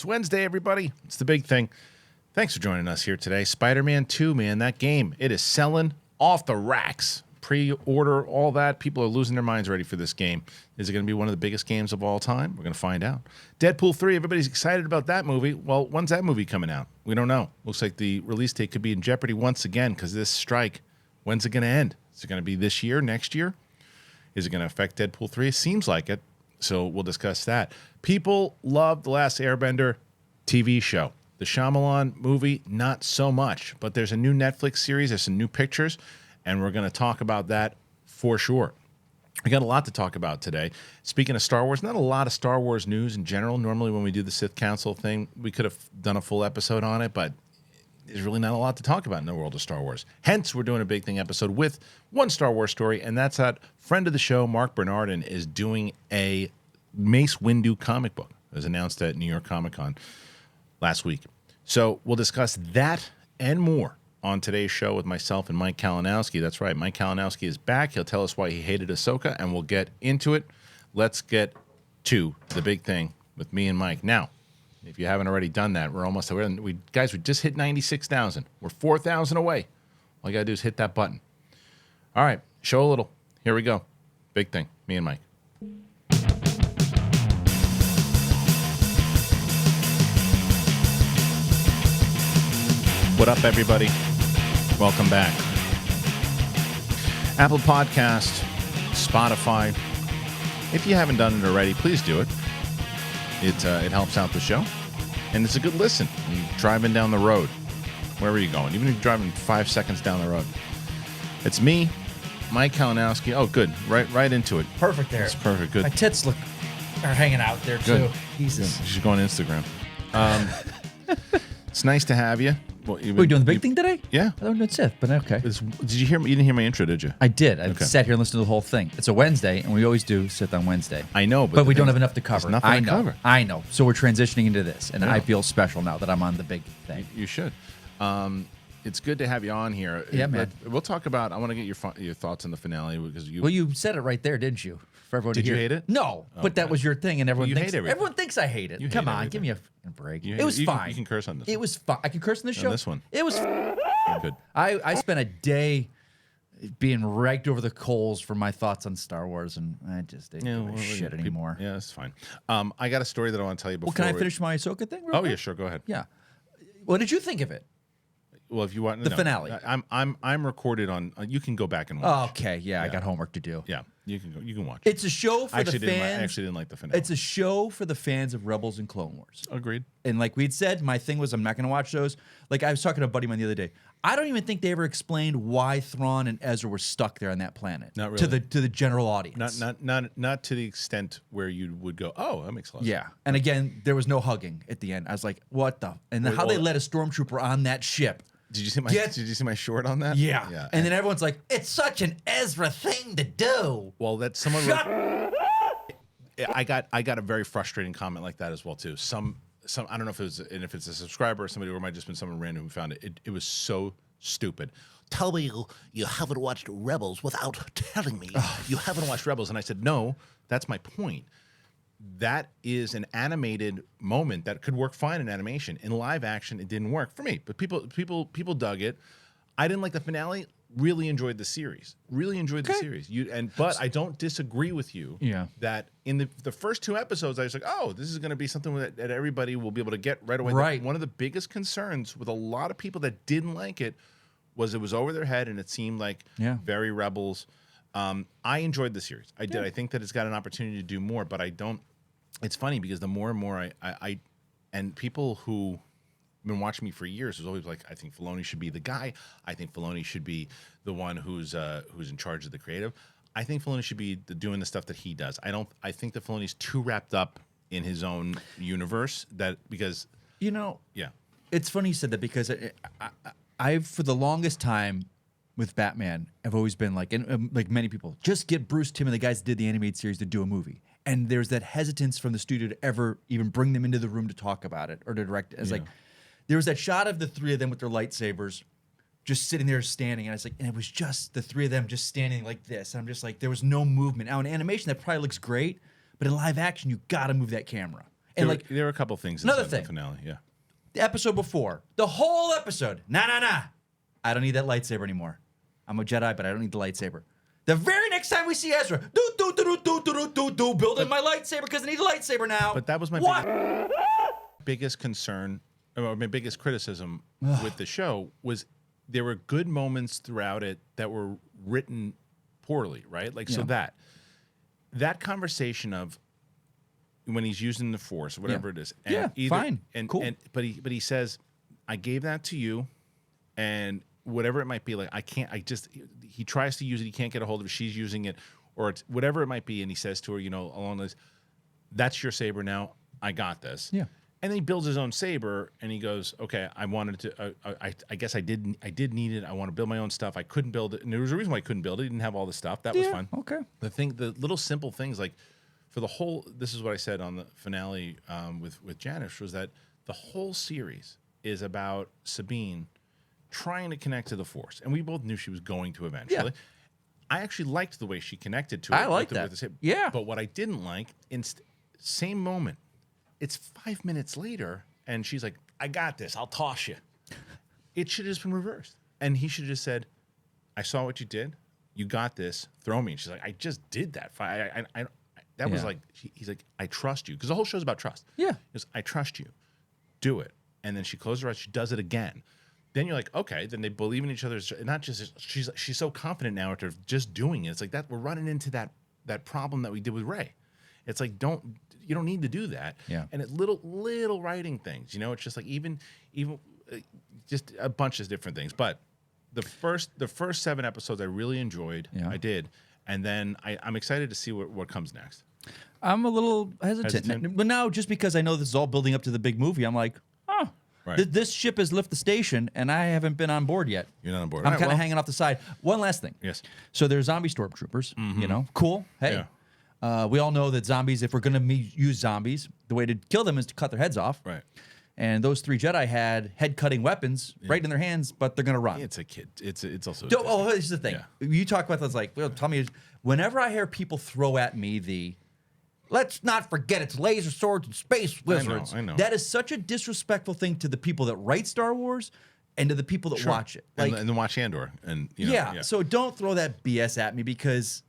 It's Wednesday, everybody. It's the big thing. Thanks for joining us here today. Spider-Man 2, man, that game, it is selling off the racks. Pre-order, all that. People are losing their minds ready for this game. Is it going to be one of the biggest games of all time? We're going to find out. Deadpool 3, everybody's excited about that movie. Well, when's that movie coming out? We don't know. Looks like the release date could be in jeopardy once again because this strike, when's it going to end? Is it going to be this year, next year? Is it going to affect Deadpool 3? It seems like it. So we'll discuss that. People love The Last Airbender TV show. The Shyamalan movie, not so much. But there's a new Netflix series. There's some new pictures. And we're going to talk about that for sure. We got a lot to talk about today. Speaking of Star Wars, not a lot of Star Wars news in general. Normally when we do the Sith Council thing, we could have done a full episode on it. But there's really not a lot to talk about in the world of Star Wars. Hence, we're doing a big thing episode with one Star Wars story, and that's that friend of the show, Marc Bernardin, is doing a Mace Windu comic book. It was announced at New York Comic Con last week. So we'll discuss that and more on today's show with myself and Mike Kalinowski. That's right, Mike Kalinowski is back. He'll tell us why he hated Ahsoka, and we'll get into it. Let's get to the big thing with me and Mike. Now, if you haven't already done that, we're almost there. We just hit 96,000. We're 4,000 away. All you got to do is hit that button. All right, show a little. Here we go. Big thing, me and Mike. What up, everybody? Welcome back. Apple Podcast, Spotify. If you haven't done it already, please do it. It helps out the show, and it's a good listen. You're driving down the road, wherever you're going, even if you're driving 5 seconds down the road. It's me, Mike Kalinowski. Oh, good. Right into it. Perfect there. It's perfect. Good. My tits are hanging out there Good. too. Jesus. You should go on Instagram. It's nice to have you. Well, We're doing the big thing today? Yeah. I don't know it's it, but okay. Did you hear me? You didn't hear my intro, did you? I did. I Okay. sat here and listened to the whole thing. It's a Wednesday, and we always do Sith on Wednesday. I know, But we don't have enough to there's cover. nothing I to know. cover. I know. So we're transitioning into this, and Yeah. I feel special now that I'm on the big thing. You should. It's good to have you on here. Yeah, man. We'll talk about. I want to get your thoughts on the finale because you. Well, you said it right there, didn't you? For everyone Did to you hear. hate it? No, but Okay. that was your thing, and everyone You thinks hate everything. everyone thinks I hate it. You Come hate on, everything. give me a fucking break. You It hate was it. fine. You can curse on this. It was fine. I can curse on this show. this one. It was. Good. I spent a day being raked over the coals for my thoughts on Star Wars, and I just didn't give a shit people- anymore. Yeah, that's fine. I got a story that I want to tell you before. Well, can I we- finish my Ahsoka thing? real Oh quick? yeah, sure. Go ahead. Yeah. What did you think of it? Well, if you want The finale. I'm recorded on. You can go back and watch. Okay, yeah, I got homework to do. Yeah, you can go. You can watch. It's a show for I the fans. I actually didn't like the finale. It's a show for the fans of Rebels and Clone Wars. Agreed. And like we'd said, my thing was I'm not going to watch those. Like I was talking to a buddy of mine the other day. I don't even think they ever explained why Thrawn and Ezra were stuck there on that planet. Not To really. the general audience. Not to the extent where you would go. Oh, that makes a lot of Yeah. And again, there was no hugging at the end. I was like, what the? And then how they let a stormtrooper on that ship. Did you see my Did you see my short on that? Yeah. Yeah. And then everyone's like, it's such an Ezra thing to do. Well, that someone Shut I got a very frustrating comment like that as well too. Some I don't know if it was, and if it's a subscriber or somebody, or it might have just been someone random who found it. It was so stupid. Tell me you haven't watched Rebels without telling me you haven't watched Rebels, and I said no. That's my point. That is an animated moment that could work fine in animation. In live action, it didn't work for me. But people dug it. I didn't like the finale. Really enjoyed the series. Really enjoyed the series. But I don't disagree with you. Yeah. That in the first two episodes, I was like, oh, this is going to be something that everybody will be able to get right away. Right. One of the biggest concerns with a lot of people that didn't like it was over their head and it seemed like very Rebels. I enjoyed the series. I did. I think that it's got an opportunity to do more, but I don't. It's funny because the more and more I and people who have been watching me for years is always like, I think Filoni should be the guy. I think Filoni should be the one who's in charge of the creative. I think Filoni should be doing the stuff that he does. I think that Filoni's too wrapped up in his own universe because It's funny you said that because I've for the longest time with Batman, I've always been like, and like many people, just get Bruce Timm and the guys that did the animated series to do a movie. And there's that hesitance from the studio to ever even bring them into the room to talk about it or to direct it. It's like, there was that shot of the three of them with their lightsabers just sitting there standing. And I was like, and it was just the three of them just standing like this. And I'm just like, there was no movement. Now in animation, that probably looks great. But in live action, you got to move that camera. And like there were a couple things another in the thing. finale. Yeah. the episode before, the whole episode, nah. I don't need that lightsaber anymore. I'm a Jedi, but I don't need the lightsaber. The very next time we see Ezra, building my lightsaber because I need a lightsaber now. But that was my biggest concern, or my biggest criticism with the show was there were good moments throughout it that were written poorly, right? Like, so that conversation of when he's using the Force, whatever it is. And fine. And, cool. But he says, I gave that to you, and whatever it might be, like, he tries to use it, he can't get a hold of it, she's using it, or it's whatever it might be, and he says to her, you know, along those, that's your saber now, I got this. Yeah. And then he builds his own saber, and he goes, okay, I wanted to, I guess I did need it, I want to build my own stuff, I couldn't build it, and there was a reason why I couldn't build it, he didn't have all this stuff, that was fine. Okay. The little simple things, like, for the whole, this is what I said on the finale with Janice, was that the whole series is about Sabine trying to connect to the Force, and we both knew she was going to eventually. Yeah. I actually liked the way she connected to it. I like that. Yeah. But what I didn't like, same moment, it's 5 minutes later, and she's like, I got this, I'll toss you. It should have just been reversed. And he should have just said, I saw what you did, you got this, throw me. And she's like, I just did that. That was like, he's like, I trust you. Because the whole show's about trust. Yeah. He goes, I trust you. Do it. And then she closes her eyes, she does it again. Then you're like, okay, then they believe in each other. Not just, she's so confident now after just doing it. It's like that, we're running into that problem that we did with Rey. It's like, you don't need to do that. Yeah. And it's little writing things, you know, it's just like even just a bunch of different things. But the first 7 episodes I really enjoyed. Yeah. I did. And then I'm excited to see what comes next. I'm a little hesitant. But now, just because I know this is all building up to the big movie, I'm like, oh, this ship has left the station, and I haven't been on board yet. You're not on board. I'm kind of hanging off the side. One last thing. Yes. So there's zombie stormtroopers, you know, cool. Hey, we all know that zombies, if we're going to use zombies, the way to kill them is to cut their heads off. Right. And those 3 Jedi had head-cutting weapons right in their hands, but they're going to run. It's a kid. It's also. Oh, this is the thing. Yeah. You talk about this like, well, tell me, whenever I hear people throw at me the, let's not forget it's laser swords and space wizards. I know. That is such a disrespectful thing to the people that write Star Wars and to the people that watch it. Like, and then watch Andor. And you know, so don't throw that BS at me, because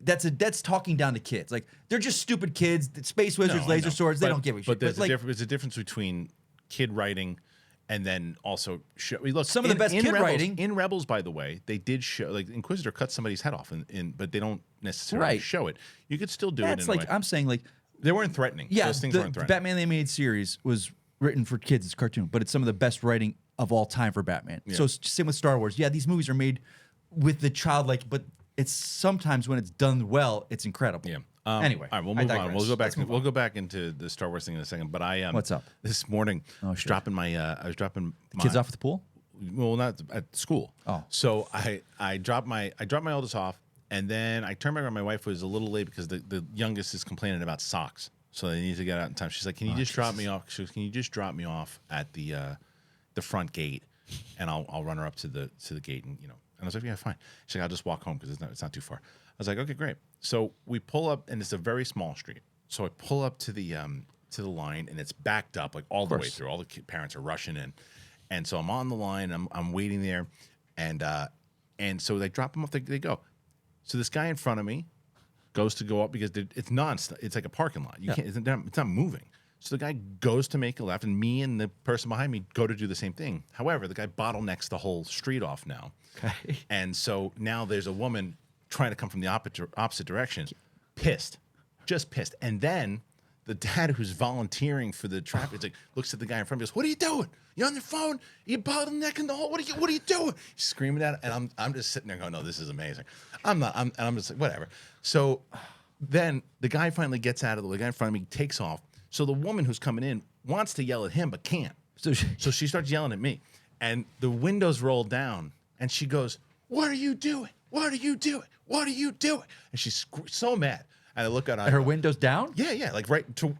that's talking down to kids. Like, they're just stupid kids. Space wizards, laser swords, they don't give a shit. But there's a difference between kid writing and then also show. Look, some of the best kid writing in Rebels, by the way, they did show, like, Inquisitor cut somebody's head off, but they don't necessarily show it. You could still do it. That's like, I'm saying, like, they weren't threatening. Yeah, those things weren't threatening. The Batman the Animated Series was written for kids. It's a cartoon, but it's some of the best writing of all time for Batman. Yeah. So it's same with Star Wars. Yeah, these movies are made with the childlike, but it's sometimes when it's done well, it's incredible. Yeah. Anyway, all right, we'll move on. We'll go back. We'll go back into the Star Wars thing in a second. But what's up? This morning, I was dropping my kids off at the pool. Well, not at school. Oh, so I dropped my oldest off, and then I turned back around. My wife was a little late because the youngest is complaining about socks, so they need to get out in time. She's like, "Can you just drop me off?" She goes, "Can you just drop me off at the front gate, and I'll run her up to the gate, and you know." And I was like, "Yeah, fine." She's like, "I'll just walk home because it's not too far." I was like, "Okay, great." So we pull up, and it's a very small street. So I pull up to the line, and it's backed up like all the way through. All the parents are rushing in, and so I'm on the line. I'm waiting there, and so they drop them off. They go. So this guy in front of me goes to go up because it's non-stop. It's like a parking lot. You can't. It's not moving. So the guy goes to make a left, and me and the person behind me go to do the same thing. However, the guy bottlenecks the whole street off now. Okay. And so now there's a woman trying to come from the opposite direction, just pissed. And then the dad who's volunteering for the traffic like, looks at the guy in front of me and goes, "What are you doing? You on your phone? You bottlenecking the whole, what are you doing?" He's screaming at it, and I'm just sitting there going, "No, this is amazing." I'm just like, whatever. So then the guy finally gets out of the way. The guy in front of me takes off. So the woman who's coming in wants to yell at him, but can't. So she starts yelling at me. And the windows roll down, and she goes, "What are you doing? What are you doing? What are you doing?" And she's so mad. And I look at her. Her windows down? Yeah, like right to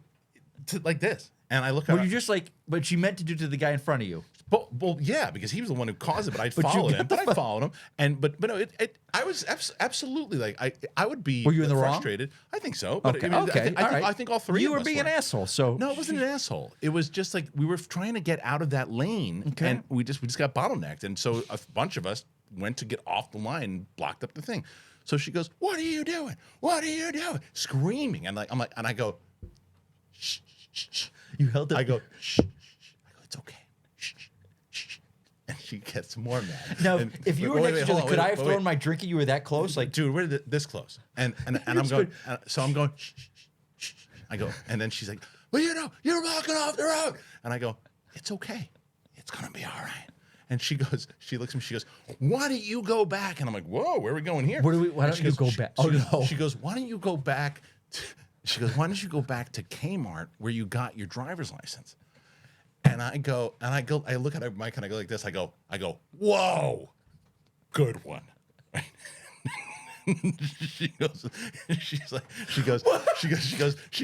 like this. And I look at her. Were you just like, but she meant to do to the guy in front of you? Well, yeah, because he was the one who caused it, but I followed him. But I followed him, but no, I was absolutely like I would be. Were you in the frustrated? wrong? I think so. But Okay, I mean, okay, I think all three. You of were us being an asshole. So no, it wasn't an asshole. It was just like we were trying to get out of that lane, and we just got bottlenecked, and so a bunch of us went to get off the line and blocked up the thing. So she goes, "What are you doing? What are you doing?" Screaming, and I'm like, and I go, "Shh, shh, shh." you held it. I go, "Shh, shh, shh." I go, "It's okay." Shh, shh, shh. And she gets more mad. Now, And, if you were next to each other, could I have thrown my drink at you? Were that close? Like, dude, we're this close, and I'm going. So I'm going. Shh, shh, shh, shh. I go, and then she's like, "Well, you're walking off the road," and I go, "It's okay, it's gonna be all right." And she goes, she looks at me, she goes, "Why don't you go back?" And I'm like, "Whoa, where are we going here?" Why don't you go back? Oh no. She goes, "Why don't you go back?" She goes, "Why don't you go back to Kmart where you got your driver's license?" And I look at Mike and I go like this. I go, "Whoa, good one." She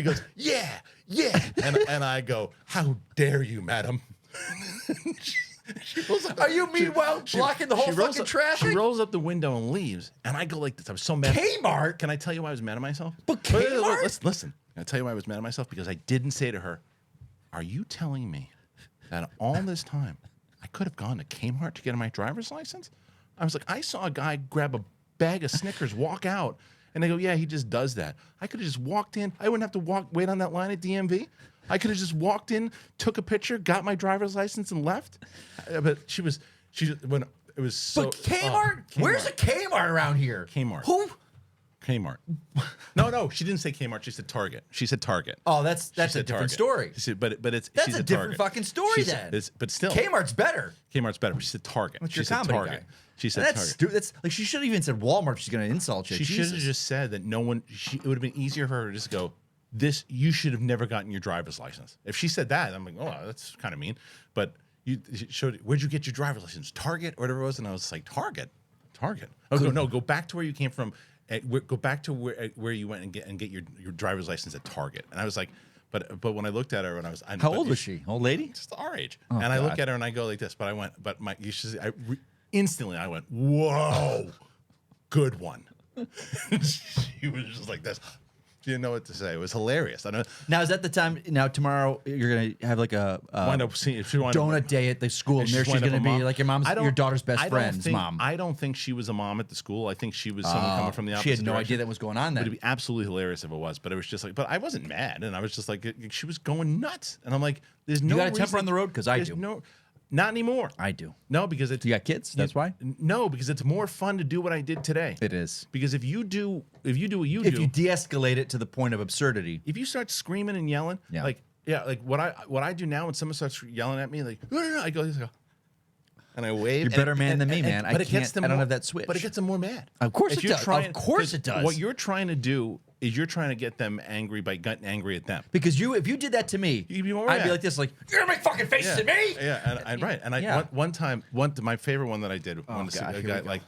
goes, yeah. And I go, "How dare you, madam?" She rolls up, Are you meanwhile blocking the whole fucking traffic? She rolls up the window and leaves, and I go like this. I was so mad. Kmart? Can I tell you why I was mad at myself? But Kmart? Listen. Can I tell you why I was mad at myself? Because I didn't say to her, "Are you telling me that all this time I could have gone to Kmart to get my driver's license?" I was like, I saw a guy grab a bag of Snickers, walk out, and they go, "Yeah, he just does that." I could have just walked in. I wouldn't have to wait on that line at DMV. I could have just walked in, took a picture, got my driver's license, and left. But she when it was so. But Kmart? Where's a Kmart around here? Kmart. Who? Kmart. No, she didn't say Kmart. She said Target. She said Target. Oh, that's a said different Target. story. She said, but it's That's she's a at different Target. fucking story She said- then. but still, Kmart's better. Kmart's better. But she said Target. What's She your said comedy Target. guy? She said That's Target. That's like she should have even said Walmart. She's gonna insult you. She should have just said that no one. It would have been easier for her to just go, "This, you should have never gotten your driver's license." If she said that, I'm like, "Oh, that's kind of mean." But you showed, "Where'd you get your driver's license? Target or whatever it was?" And I was like, "Target." Oh no, go back to where you came from. Go back to where you went and get your driver's license at Target. And I was like, but when I looked at her and I was, How old was she? Old lady? Just our age. Oh, and I look God. at her and I go like this. But I went, instantly I went, "Whoa, good one." She was just like this. She didn't know what to say. It was hilarious. I know. Now is that the time? Now tomorrow you're gonna have like a Wind up seeing if she wound donut up, day at the school, and if there she's she's wind up gonna a be mom. like your daughter's best friend's mom. I don't think she was a mom at the school. I think she was someone coming from the opposite She had no direction. idea that was going on But then. it'd be absolutely hilarious if it was. But it was just like, but I wasn't mad, and I was just like, she was going nuts, and I'm like, there's no. got a temper reason- on the road? 'Cause I there's do. No, not anymore. I do. No, because it's You got kids? That's why? No, because it's more fun to do what I did today. It is. Because if you do what you If do, you de-escalate it to the point of absurdity. if you start screaming and yelling, Yeah. like what I do now when someone starts yelling at me, like no, I go, and I wave. You're a better man than me, man. I but it gets can't- them I don't more- have that switch. But it gets them more mad. Of course If it you're does. Of course it does. What you're trying to do is you're trying to get them angry by getting angry at them. Because if you did that to me, You'd be more I'd be mad. like this, like, you're gonna make fucking faces at me. Yeah, and right. And I Yeah. one time, my favorite one that I did. God, a here we guy go. like,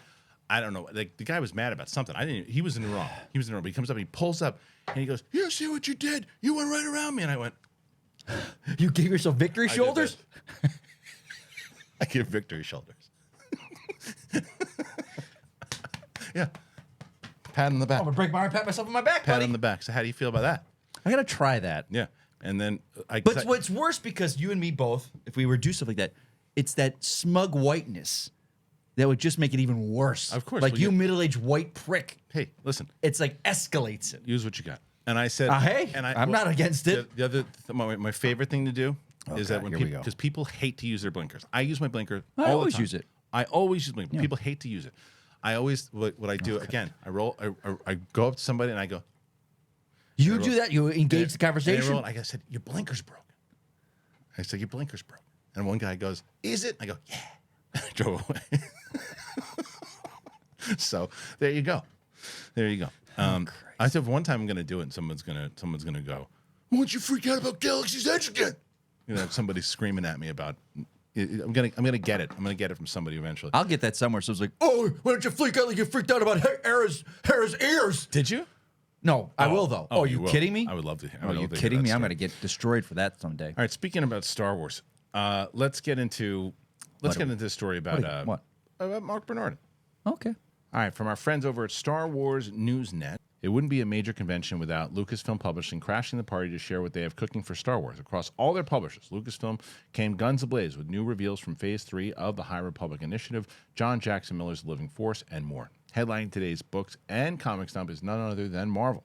I don't know, like the guy was mad about something. He was in the wrong. But he comes up, and he pulls up, and he goes, "You see what you did? You went right around me." And I went, You gave yourself victory I did shoulders. this. I give victory shoulders. Yeah. Pat on the back. I'm gonna break my arm, pat myself on my back, Pat buddy. on the back. So how do you feel about that? I gotta try that. Yeah. And then But what's worse, because you and me both, if we were to do stuff like that, it's that smug whiteness that would just make it even worse. Of course, like well, you you- middle-aged white prick. hey, listen, It's like escalates it. use what you got. And I said, Hey, and I'm not against it. The other, my favorite thing to do is that God, when here we people, go. because people hate to use their blinkers. I use my blinker I all the always time. use it. I always use blinkers. People hate to use it. I always, what I do, again, I go up to somebody and I go, You do that, you engage the conversation. I said, your blinker's broken. I said, your blinker's broken. And one guy goes, is it? I go, yeah. I drove away. So there you go. There you go. I said one time I'm going to do it, and someone's gonna go, "Why don't you freak out about Galaxy's Edge again?" You know, somebody's screaming at me about. I'm gonna get it. I'm gonna get it from somebody eventually. I'll get that somewhere. So it's like, oh, why don't you freak out like you freaked out about Hera's ears? Did you? No, I will though. Oh, are you will. kidding me? I would love to. Are you kidding me? I'm gonna get destroyed for that someday. All right. Speaking about Star Wars, let's get into let's get into this story about what? Marc Bernardin. Okay. All right, from our friends over at Star Wars Newsnet. It wouldn't be a major convention without Lucasfilm Publishing crashing the party to share what they have cooking for Star Wars. Across all their publishers, Lucasfilm came guns ablaze with new reveals from Phase 3 of the High Republic Initiative, John Jackson Miller's Living Force, and more. Headlining today's books and comics dump is none other than Marvel.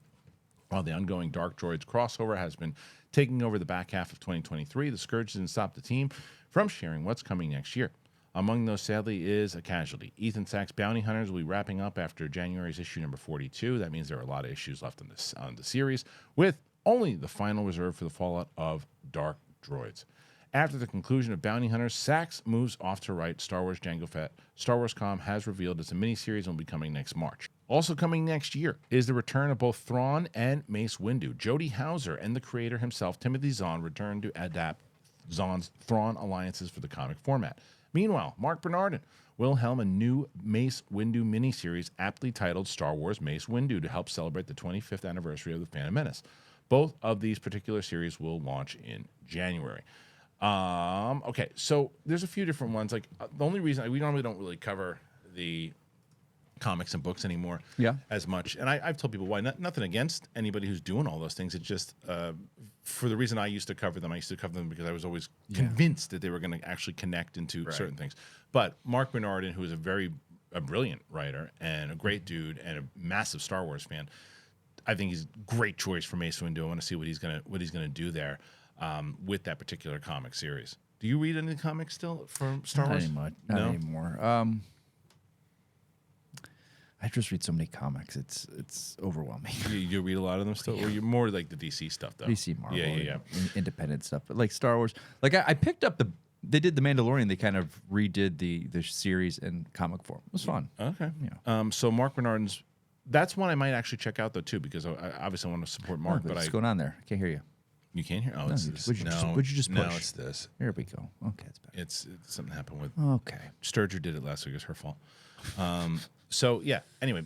While the ongoing Dark Droids crossover has been taking over the back half of 2023, the Scourge didn't stop the team from sharing what's coming next year. Among those, sadly, is a casualty. Ethan Sachs' Bounty Hunters will be wrapping up after January's issue number 42. That means there are a lot of issues left on the series, with only the final reserved for the fallout of Dark Droids. After the conclusion of Bounty Hunters, Sachs moves off to write Star Wars Jango Fett. Star Wars Com has revealed it's a miniseries and will be coming next March. Also coming next year is the return of both Thrawn and Mace Windu. Jody Houser and the creator himself, Timothy Zahn, return to adapt Zahn's Thrawn alliances for the comic format. Meanwhile, Marc Bernardin will helm a new Mace Windu miniseries aptly titled Star Wars Mace Windu to help celebrate the 25th anniversary of The Phantom Menace. Both of these particular series will launch in January. Okay, so there's a few different ones. Like the only reason we normally don't really cover the comics and books anymore as much. And I've told people why. Nothing against anybody who's doing all those things. It's just for the reason I used to cover them. I used to cover them because I was always convinced that they were going to actually connect into certain things. But Marc Bernardin, who is a brilliant writer and a great dude and a massive Star Wars fan, I think he's a great choice for Mace Windu. I want to see what he's gonna do there with that particular comic series. Do you read any comics still from Star Wars? Not anymore. I just read so many comics. It's overwhelming. You read a lot of them still, or you're more like the DC stuff though? DC, Marvel, yeah. Independent stuff. But like Star Wars, like I picked up they did The Mandalorian. They kind of redid the series in comic form. It was fun. Okay. Yeah. So Marc Bernardin's, that's one I might actually check out though too, because I obviously want to support Mark. But what's going on there? I can't hear you. You can't hear? Oh, no, it's this. Would you just push? No, it's this. Here we go. Okay, it's better. It's something happened with. Okay. Sturger did it last week. It's her fault. So yeah. Anyway,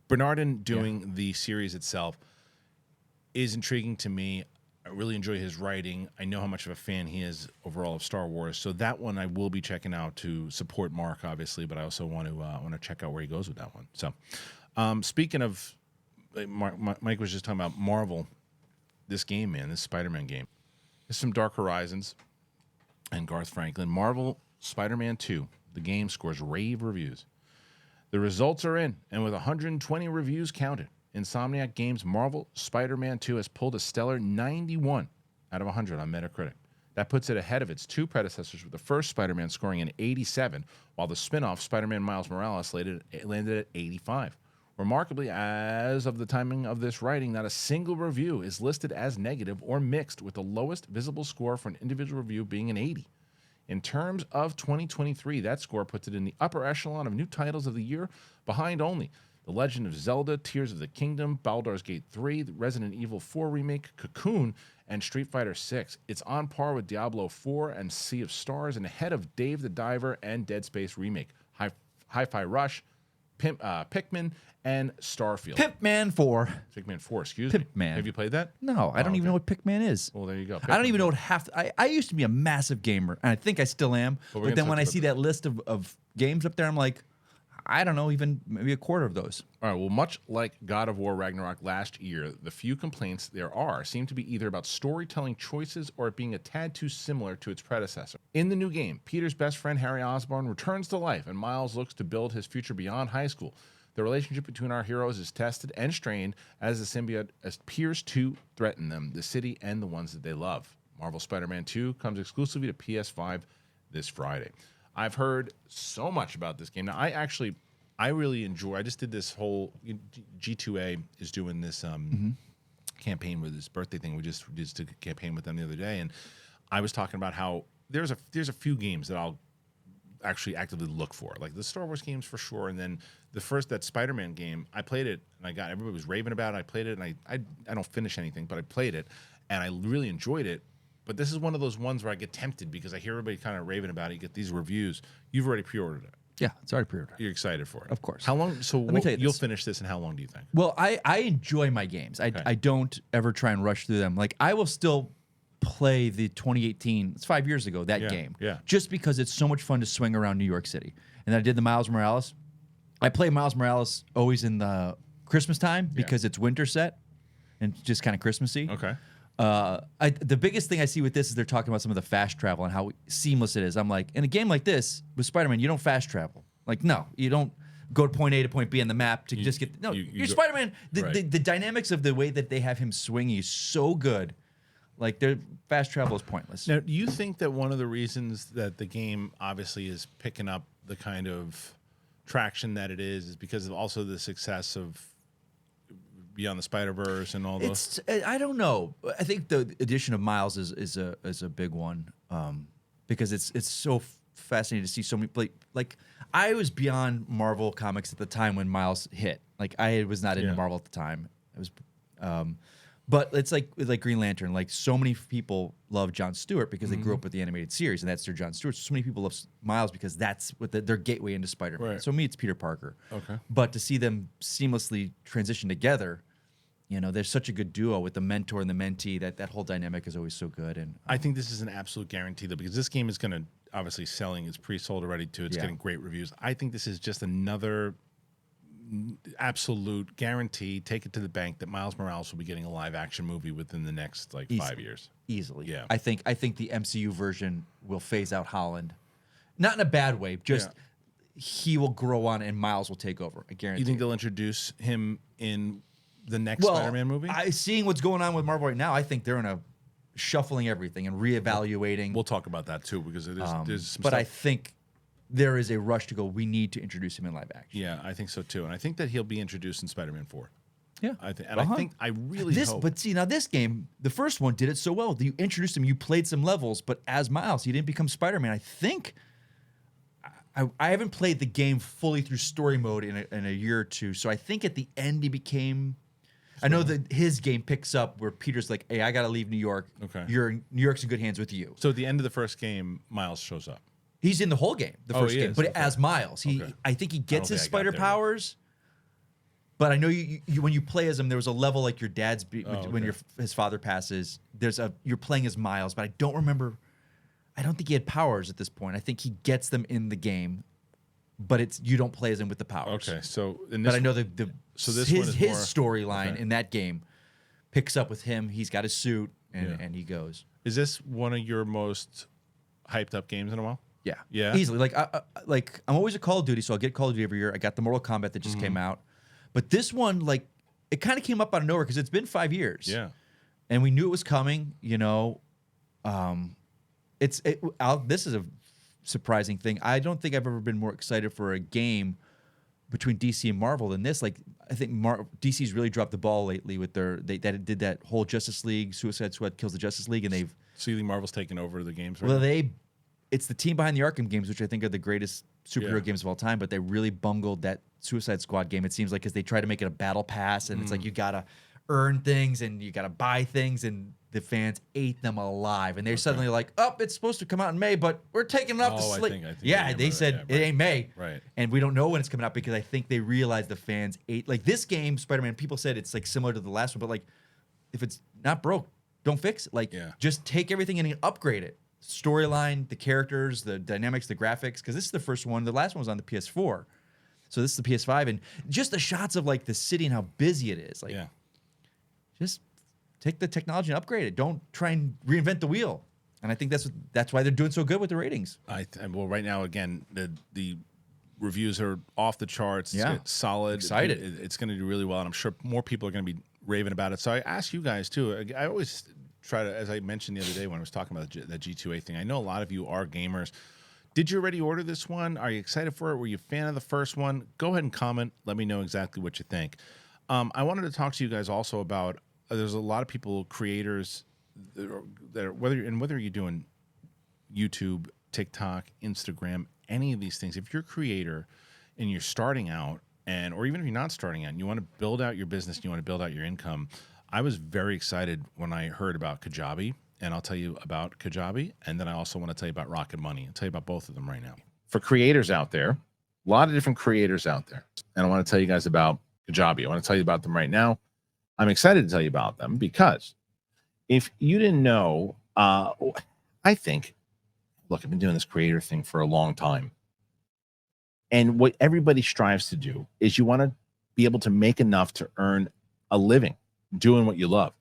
Bernardin doing the series itself is intriguing to me. I really enjoy his writing. I know how much of a fan he is overall of Star Wars. So that one I will be checking out to support Mark, obviously, but I also want to check out where he goes with that one. So, speaking of, Mike was just talking about Marvel. This game, man, this Spider-Man game. There's some Dark Horizons and Garth Franklin. Marvel Spider-Man 2, the game scores rave reviews. The results are in, and with 120 reviews counted, Insomniac Games' Marvel Spider-Man 2 has pulled a stellar 91 out of 100 on Metacritic. That puts it ahead of its two predecessors, with the first Spider-Man scoring an 87, while the spin-off Spider-Man Miles Morales landed at 85. Remarkably, as of the timing of this writing, not a single review is listed as negative or mixed, with the lowest visible score for an individual review being an 80. In terms of 2023, that score puts it in the upper echelon of new titles of the year, behind only The Legend of Zelda, Tears of the Kingdom, Baldur's Gate 3, the Resident Evil 4 remake, Cocoon, and Street Fighter 6. It's on par with Diablo 4 and Sea of Stars, and ahead of Dave the Diver and Dead Space remake, Hi-Fi Rush, Pikmin, and Starfield. Pikmin 4. Pikmin 4, excuse me. Pikmin. Have you played that? No, I don't even know what Pikmin is. Well, there you go. I don't even know what half. I used to be a massive gamer, and I think I still am. But then when I see that list of games up there, I'm like, I don't know, even maybe a quarter of those. All right, well, much like God of War Ragnarok last year, the few complaints there are seem to be either about storytelling choices or it being a tad too similar to its predecessor. In the new game, Peter's best friend Harry Osborn returns to life, and Miles looks to build his future beyond high school. The relationship between our heroes is tested and strained as the symbiote appears to threaten them, the city, and the ones that they love. Marvel Spider-Man 2 comes exclusively to PS5 this Friday. I've heard so much about this game. Now, I really enjoy. I just did this whole G2A is doing this campaign with this birthday thing. We just did a campaign with them the other day, and I was talking about how there's a few games that I'll actually actively look for, like the Star Wars games for sure, and then that Spider-Man game. I played it, and everybody was raving about it. I played it, and I don't finish anything, but I played it, and I really enjoyed it. But this is one of those ones where I get tempted because I hear everybody kind of raving about it. You get these reviews. You've already pre-ordered it. Yeah, it's already pre-ordered. You're excited for it. Of course. How long? So Let me tell you you'll this. finish this in how long do you think? Well, I enjoy my games. I don't ever try and rush through them. Like, I will still play the 2018. It's 5 years ago that game. Yeah. Just because it's so much fun to swing around New York City. And I did the Miles Morales. I play Miles Morales always in the Christmas time because it's winter set and just kind of Christmassy. Okay. The biggest thing I see with this is they're talking about some of the fast travel and how seamless it is. I'm like, in a game like this with Spider-Man, you don't fast travel. Like, no, you don't go to point A to point B on the map to just get. No, you're Spider-Man. The dynamics of the way that they have him swinging is so good. Like, their fast travel is pointless. Now, do you think that one of the reasons that the game obviously is picking up the kind of traction that it is because of also the success of Beyond the Spider-Verse and all those? I don't know. I think the addition of Miles is a big one because it's so fascinating to see so many. Like I was beyond Marvel comics at the time when Miles hit. Like I was not into Marvel at the time. It was, but it's like Green Lantern. Like so many people love Jon Stewart because they grew up with the animated series, and that's their Jon Stewart. So many people love Miles because that's what their gateway into Spider-Man. Right. So me, it's Peter Parker. Okay. But to see them seamlessly transition together. You know, there's such a good duo with the mentor and the mentee. That whole dynamic is always so good. And I think this is an absolute guarantee, though, because this game is going to obviously selling. It's pre-sold already, too. It's getting great reviews. I think this is just another absolute guarantee. Take it to the bank that Miles Morales will be getting a live-action movie within the next 5 years. Easily. Yeah. I think the MCU version will phase out Holland, not in a bad way. Just he will grow on and Miles will take over. I guarantee. You think they'll introduce him in the next Spider-Man movie? Seeing what's going on with Marvel right now, I think they're in a shuffling everything and reevaluating. We'll talk about that too because it is. There's some but stuff. I think there is a rush to go. We need to introduce him in live action. Yeah, I think so too, and I think that he'll be introduced in Spider-Man 4. Yeah, I think I really hope. But see, now this game, the first one did it so well. You introduced him, you played some levels, but as Miles, he didn't become Spider-Man. I think. I haven't played the game fully through story mode in a year or two, so I think at the end he became. I know that his game picks up where Peter's like, "Hey, I gotta leave New York. Okay, New York's in good hands with you." So at the end of the first game, Miles shows up. He's in the whole game, the first game, but as Miles, I think he gets his spider powers. But I know you when you play as him, there was a level like your dad's when his father passes. You're playing as Miles, but I don't remember. I don't think he had powers at this point. I think he gets them in the game, but you don't play as him with the powers. Okay, so but I know his storyline Okay. in that game picks up with him. He's got his suit and he goes. Is this one of your most hyped up games in a while? Yeah, easily. Like I'm always a Call of Duty, so I'll get Call of Duty every year. I got the Mortal Kombat that just came out, but this one it kind of came up out of nowhere because it's been 5 years. Yeah, and we knew it was coming. You know, this is a surprising thing. I don't think I've ever been more excited for a game between DC and Marvel than this. Like, I think DC's really dropped the ball lately with they did that whole Justice League, Suicide Squad kills the Justice League, and they've. So you think Marvel's taken over the games? Right Well, now? It's the team behind the Arkham games, which I think are the greatest superhero games of all time, but they really bungled that Suicide Squad game. It seems like because they try to make it a battle pass, and it's like you gotta earn things and you gotta buy things, and the fans ate them alive. And they're suddenly like, "Oh, it's supposed to come out in May, but we're taking it off the slate." Yeah, they said it ain't May, right? And we don't know when it's coming out because I think they realized the fans ate like this game, Spider-Man. People said it's like similar to the last one, but like if it's not broke, don't fix it. Like just take everything and upgrade it. Storyline, the characters, the dynamics, the graphics, because this is the first one. The last one was on the PS4. So this is the PS5. And just the shots of like the city and how busy it is. Like just take the technology and upgrade it. Don't try and reinvent the wheel. And I think that's why they're doing so good with the ratings. Well, right now, again, the reviews are off the charts. It's solid. Excited. It's going to do really well. And I'm sure more people are going to be raving about it. So I ask you guys too. I always try to, as I mentioned the other day when I was talking about the G2A thing, I know a lot of you are gamers. Did you already order this one? Are you excited for it? Were you a fan of the first one? Go ahead and comment. Let me know exactly what you think. I wanted to talk to you guys also about, there's a lot of people, creators, that are, whether you're doing YouTube, TikTok, Instagram, any of these things, if you're a creator and you're starting out, or even if you're not starting out and you want to build out your business and you want to build out your income, I was very excited when I heard about KAJABI, and I'll tell you about KAJABI, and then I also want to tell you about Rocket Money. I'll tell you about both of them right now. For creators out there, a lot of different creators out there, and I want to tell you guys about KAJABI. I want to tell you about them right now. I'm excited to tell you about them because if you didn't know, Uh, I think, look, I've been doing this creator thing for a long time. And what everybody strives to do is you want to be able to make enough to earn a living doing what you love.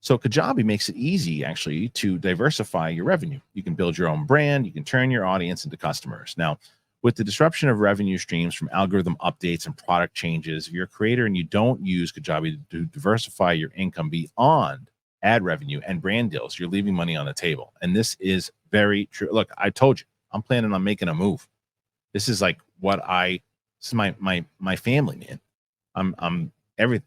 So Kajabi makes it easy, actually, to diversify your revenue. You can build your own brand. You can turn your audience into customers. Now, with the disruption of revenue streams from algorithm updates and product changes, if you're a creator and you don't use Kajabi to diversify your income beyond ad revenue and brand deals, you're leaving money on the table. And this is very true. Look, I told you, I'm planning on making a move. This is like this is my family, man. I'm everything.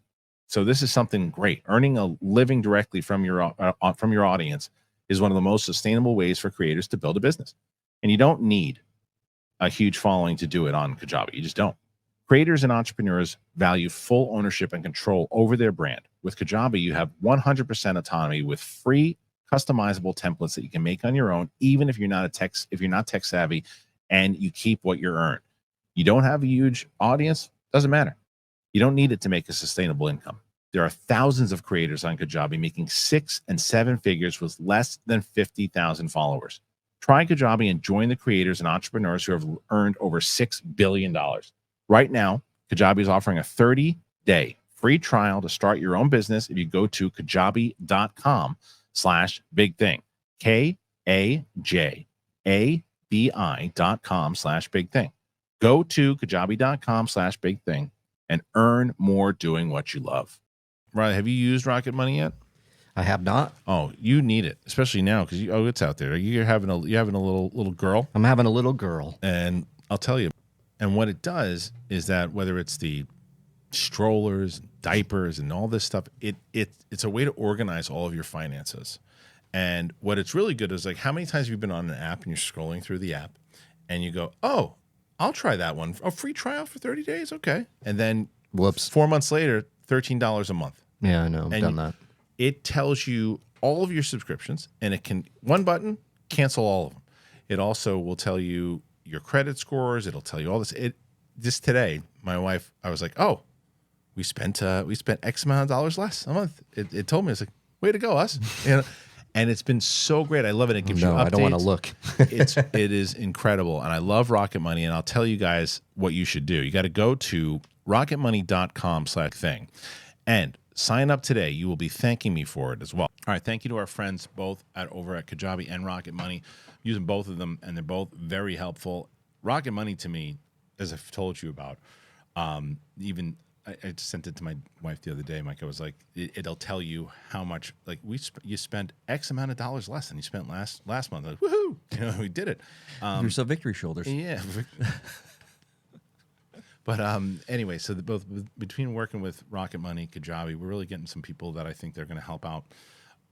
So this is something great. Earning a living directly from your audience is one of the most sustainable ways for creators to build a business. And you don't need a huge following to do it on Kajabi. You just don't. Creators and entrepreneurs value full ownership and control over their brand. With Kajabi, you have 100% autonomy with free customizable templates that you can make on your own, even if you're not tech savvy, and you keep what you earn. You don't have a huge audience, doesn't matter. You don't need it to make a sustainable income. There are thousands of creators on Kajabi making 6 and 7 figures with less than 50,000 followers. Try Kajabi and join the creators and entrepreneurs who have earned over $6 billion. Right now, Kajabi is offering a 30-day free trial to start your own business if you go to kajabi.com/bigthing. KAJABI.com/bigthing. Go to kajabi.com/bigthing and earn more doing what you love. Right? Have you used Rocket Money yet? I have not. Oh, you need it, especially now because it's out there. You're having a little girl. I'm having a little girl, and I'll tell you. And what it does is that whether it's the strollers, diapers, and all this stuff, it's a way to organize all of your finances. And what it's really good is like, how many times have you been on an app and you're scrolling through the app and you go, oh, I'll try that one. A free trial for 30 days. Okay. And then whoops, 4 months later, $13 a month. Yeah, I know. I've done that. It tells you all of your subscriptions, and it can, one button, cancel all of them. It also will tell you your credit scores. It'll tell you all this. Just today, my wife, I was like, oh, we spent X amount of dollars less a month. It told me, it's like, way to go, us. And it's been so great. I love it. It gives you updates. I don't want to look. It is incredible. And I love Rocket Money. And I'll tell you guys what you should do. You got to go to rocketmoney.com/thing and sign up today. You will be thanking me for it as well. All right. Thank you to our friends both over at Kajabi and Rocket Money. I'm using both of them, and they're both very helpful. Rocket Money to me, as I've told you about, even I sent it to my wife the other day, Mike. I was like, it'll tell you how much, like you spent X amount of dollars less than you spent last month. Like, woohoo! We did it. There's some victory shoulders. Yeah. But anyway, so both between working with Rocket Money, Kajabi, we're really getting some people that I think they're going to help out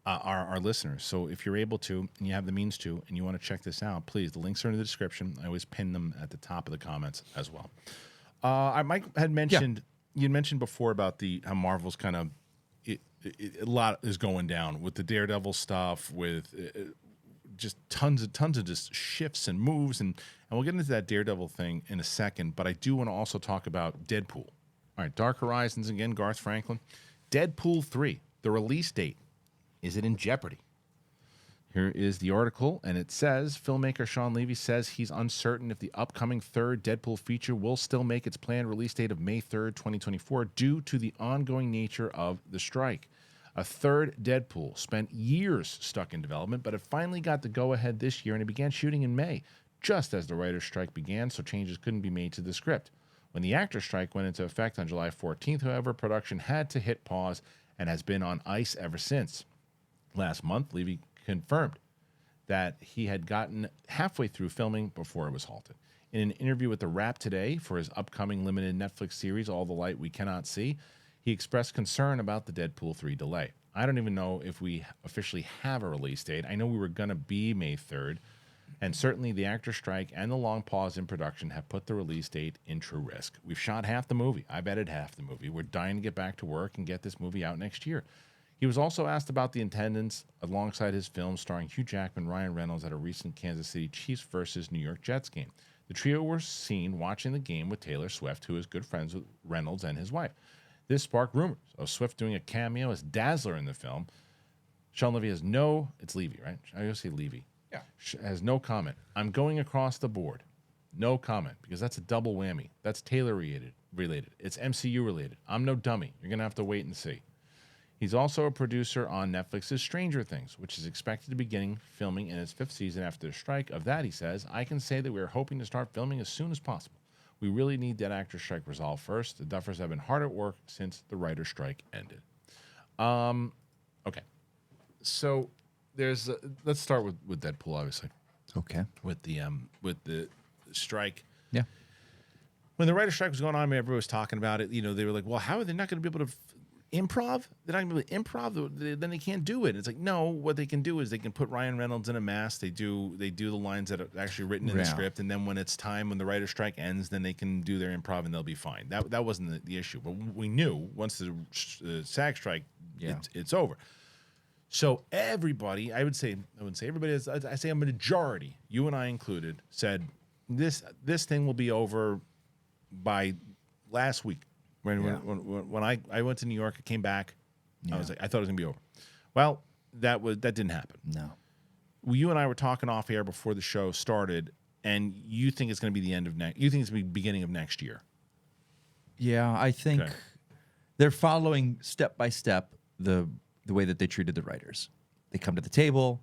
our listeners. So if you're able to, and you have the means to, and you want to check this out, please, the links are in the description. I always pin them at the top of the comments as well. Mike had mentioned, you mentioned before about how Marvel's kind of, a lot is going down with the Daredevil stuff, with just tons of just shifts and moves, and we'll get into that Daredevil thing in a second, but I do want to also talk about Deadpool. All right, Dark Horizons again, Garth Franklin. Deadpool 3, the release date. Is it in jeopardy? Here is the article, and it says, filmmaker Sean Levy says he's uncertain if the upcoming third Deadpool feature will still make its planned release date of May 3rd, 2024, due to the ongoing nature of the strike. A third Deadpool spent years stuck in development, but it finally got the go-ahead this year, and it began shooting in May, just as the writer's strike began, so changes couldn't be made to the script. When the actor's strike went into effect on July 14th, however, production had to hit pause and has been on ice ever since. Last month, Levy confirmed that he had gotten halfway through filming before it was halted. In an interview with The Wrap today for his upcoming limited Netflix series, All the Light We Cannot See, he expressed concern about the Deadpool 3 delay. I don't even know if we officially have a release date. I know we were going to be May 3rd, and certainly the actor strike and the long pause in production have put the release date in true risk. We've shot half the movie. I've edited half the movie. We're dying to get back to work and get this movie out next year. He was also asked about the attendance alongside his film starring Hugh Jackman, Ryan Reynolds at a recent Kansas City Chiefs versus New York Jets game. The trio were seen watching the game with Taylor Swift, who is good friends with Reynolds and his wife. This sparked rumors of Swift doing a cameo as Dazzler in the film. Sean Levy has no. It's Levy, right? I always say Levy. Yeah. Has no comment. I'm going across the board. No comment, because that's a double whammy. That's Taylor related. It's MCU related. I'm no dummy. You're gonna have to wait and see. He's also a producer on Netflix's Stranger Things, which is expected to begin filming in its 5th season after the strike. Of that, he says, I can say that we are hoping to start filming as soon as possible. We really need that actor strike resolved first. The Duffers have been hard at work since the writer's strike ended. Okay. So there's let's start with Deadpool, obviously. Okay. With the strike. Yeah. When the writer's strike was going on, everybody was talking about it. They were like, well, how are they not going to be able to improv? They're not going to be able to improv. Then they can't do it. It's like, no, what they can do is they can put Ryan Reynolds in a mask. They do the lines that are actually written in the script. And then when it's time, when the writer's strike ends, then they can do their improv and they'll be fine. That wasn't the issue. But we knew once the SAG strike, it's over. So everybody, I wouldn't say everybody, I say a majority, you and I included, said this thing will be over by last week. When I went to New York, I came back, I was like, I thought it was gonna be over. Well, that didn't happen. No. Well, you and I were talking off air before the show started, and you think it's gonna be the end of you think it's gonna be beginning of next year. Yeah, I think they're following step by step the way that they treated the writers. They come to the table.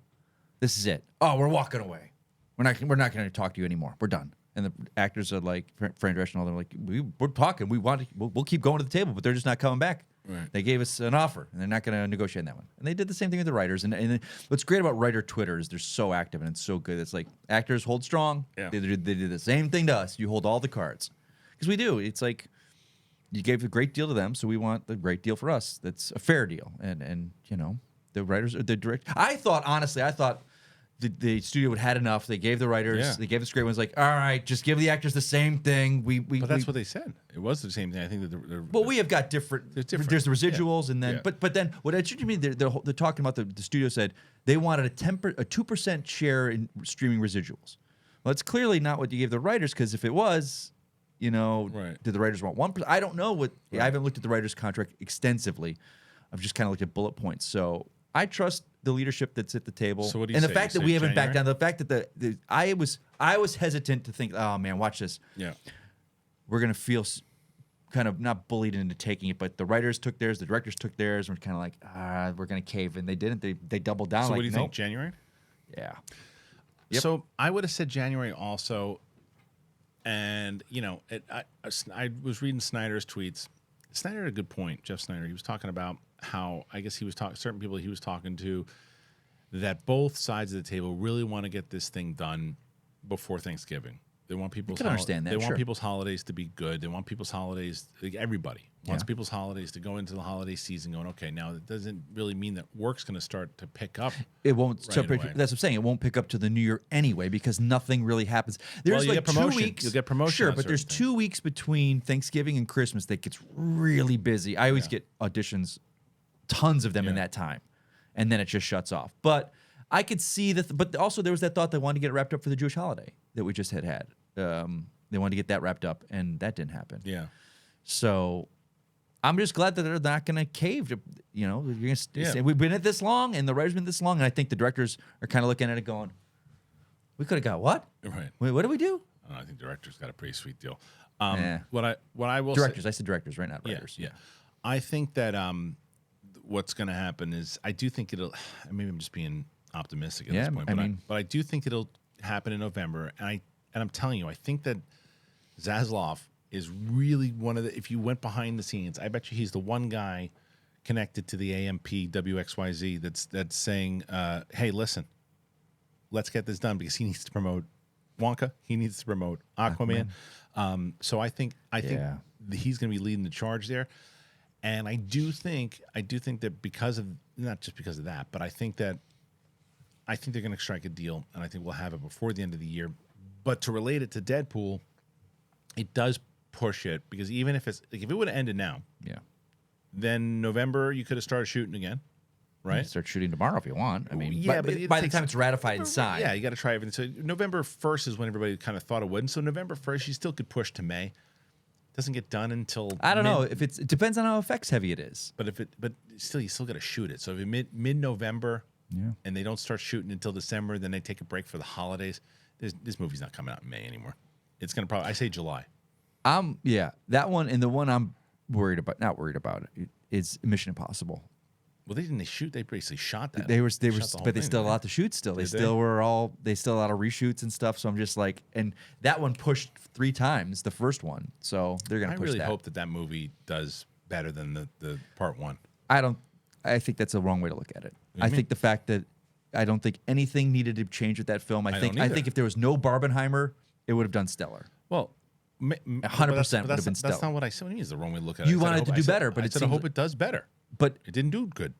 This is it. Oh, we're walking away. We're not going to talk to you anymore. We're done. And the actors are like, Fran Drescher and all, they're like, we're talking. We'll keep going to the table, but they're just not coming back. Right. They gave us an offer, and they're not going to negotiate on that one. And they did the same thing with the writers. And what's great about writer Twitter is they're so active and it's so good. It's like actors hold strong. Yeah. They did the same thing to us. You hold all the cards. Because we do. It's like you gave a great deal to them, so we want the great deal for us. That's a fair deal. And the writers, the director. I thought the studio had enough. They gave the writers, they gave the script ones like, all right, just give the actors the same thing. But that's what they said. It was the same thing. I think that we have got different. There's the residuals, and then but then what interested me, they're talking about the studio said they wanted a 2% share in streaming residuals. Well, it's clearly not what you gave the writers, because if it was, did the writers want 1%? I don't know what. I haven't looked at the writers' contract extensively. I've just kind of looked at bullet points. So I trust the leadership that's at the table. So what do you and say? the fact that we haven't backed down, the fact that I was hesitant to think, oh man, watch this. Yeah, we're gonna feel kind of not bullied into taking it, but the writers took theirs, the directors took theirs, and we're kind of like, we're gonna cave, and they didn't. They doubled down. So like, what do you think? January? Yeah. Yep. So I would have said January also. And, I was reading Snyder's tweets. Snyder had a good point, Jeff Snyder. He was talking about how, I guess he was talking, certain people he was talking to, that both sides of the table really want to get this thing done before Thanksgiving. They want people's understand that. They want people's holidays to be good. They want people's holidays, like everybody wants people's holidays to go into the holiday season going, okay, now it doesn't really mean that work's going to start to pick up. It won't. Right away. That's what I'm saying. It won't pick up to the New Year anyway, because nothing really happens. There's you like get promotion. 2 weeks. You'll get promotion. Sure, but there's 2 weeks between Thanksgiving and Christmas that gets really busy. I always get auditions, tons of them in that time, and then it just shuts off. But I could see that. But also there was that thought they wanted to get it wrapped up for the Jewish holiday that we just had. They wanted to get that wrapped up, and that didn't happen. Yeah. So I'm just glad that they're not going to cave. You're going to say we've been at this long, and the writers been this long, and I think the directors are kind of looking at it going, we could have got what? Right. Wait, what did we do? I think directors got a pretty sweet deal. Yeah. What I will Directors. say, I said directors, right? Not writers. Yeah. I think that what's going to happen is I do think it'll. Maybe I'm just being optimistic at this point, but I do think it'll happen in November, and I'm telling you, I think that Zaslav is really one of the. If you went behind the scenes, I bet you he's the one guy connected to the AMP WXYZ that's saying, "Hey, listen, let's get this done," because he needs to promote Wonka, he needs to promote Aquaman. So I think he's going to be leading the charge there, and I do think that because of not just because of that, but I think they're going to strike a deal, and I think we'll have it before the end of the year. But to relate it to Deadpool, it does push it, because even if it's like if it would have ended now, then November you could have started shooting again, right? You can start shooting tomorrow if you want. I mean, but by the time it's ratified and signed, you got to try everything. So November 1st is when everybody kind of thought it would, and so November 1st you still could push to May doesn't get done until I don't know if it depends on how effects heavy it is. But still, you still got to shoot it. So if mid November, Yeah. and they don't start shooting until December, then they take a break for the holidays. This movie's not coming out in May anymore. It's gonna probably, I say July. Yeah, that one and the one I'm not worried about is Mission Impossible. Well, they shoot. They basically shot that. They were, shot the whole but they thing, still had a right? lot to shoot. Still, they Did they? still were all. They still had a lot of reshoots and stuff. So I'm just like, and that one pushed 3 times the first one. So they're gonna I push really that. hope that movie does better than the part 1. I think that's a wrong way to look at it. do you I mean? think the fact that I don't think anything needed to change with that film. I think don't either. if there was no Barbenheimer, it would have done stellar. Well, 100% would have been stellar. That's not what I said. What do you mean is the wrong way to look at it? You I said, wanted I hope- to I do said- better, but I it said I seems hope like- it does better. But It didn't do good.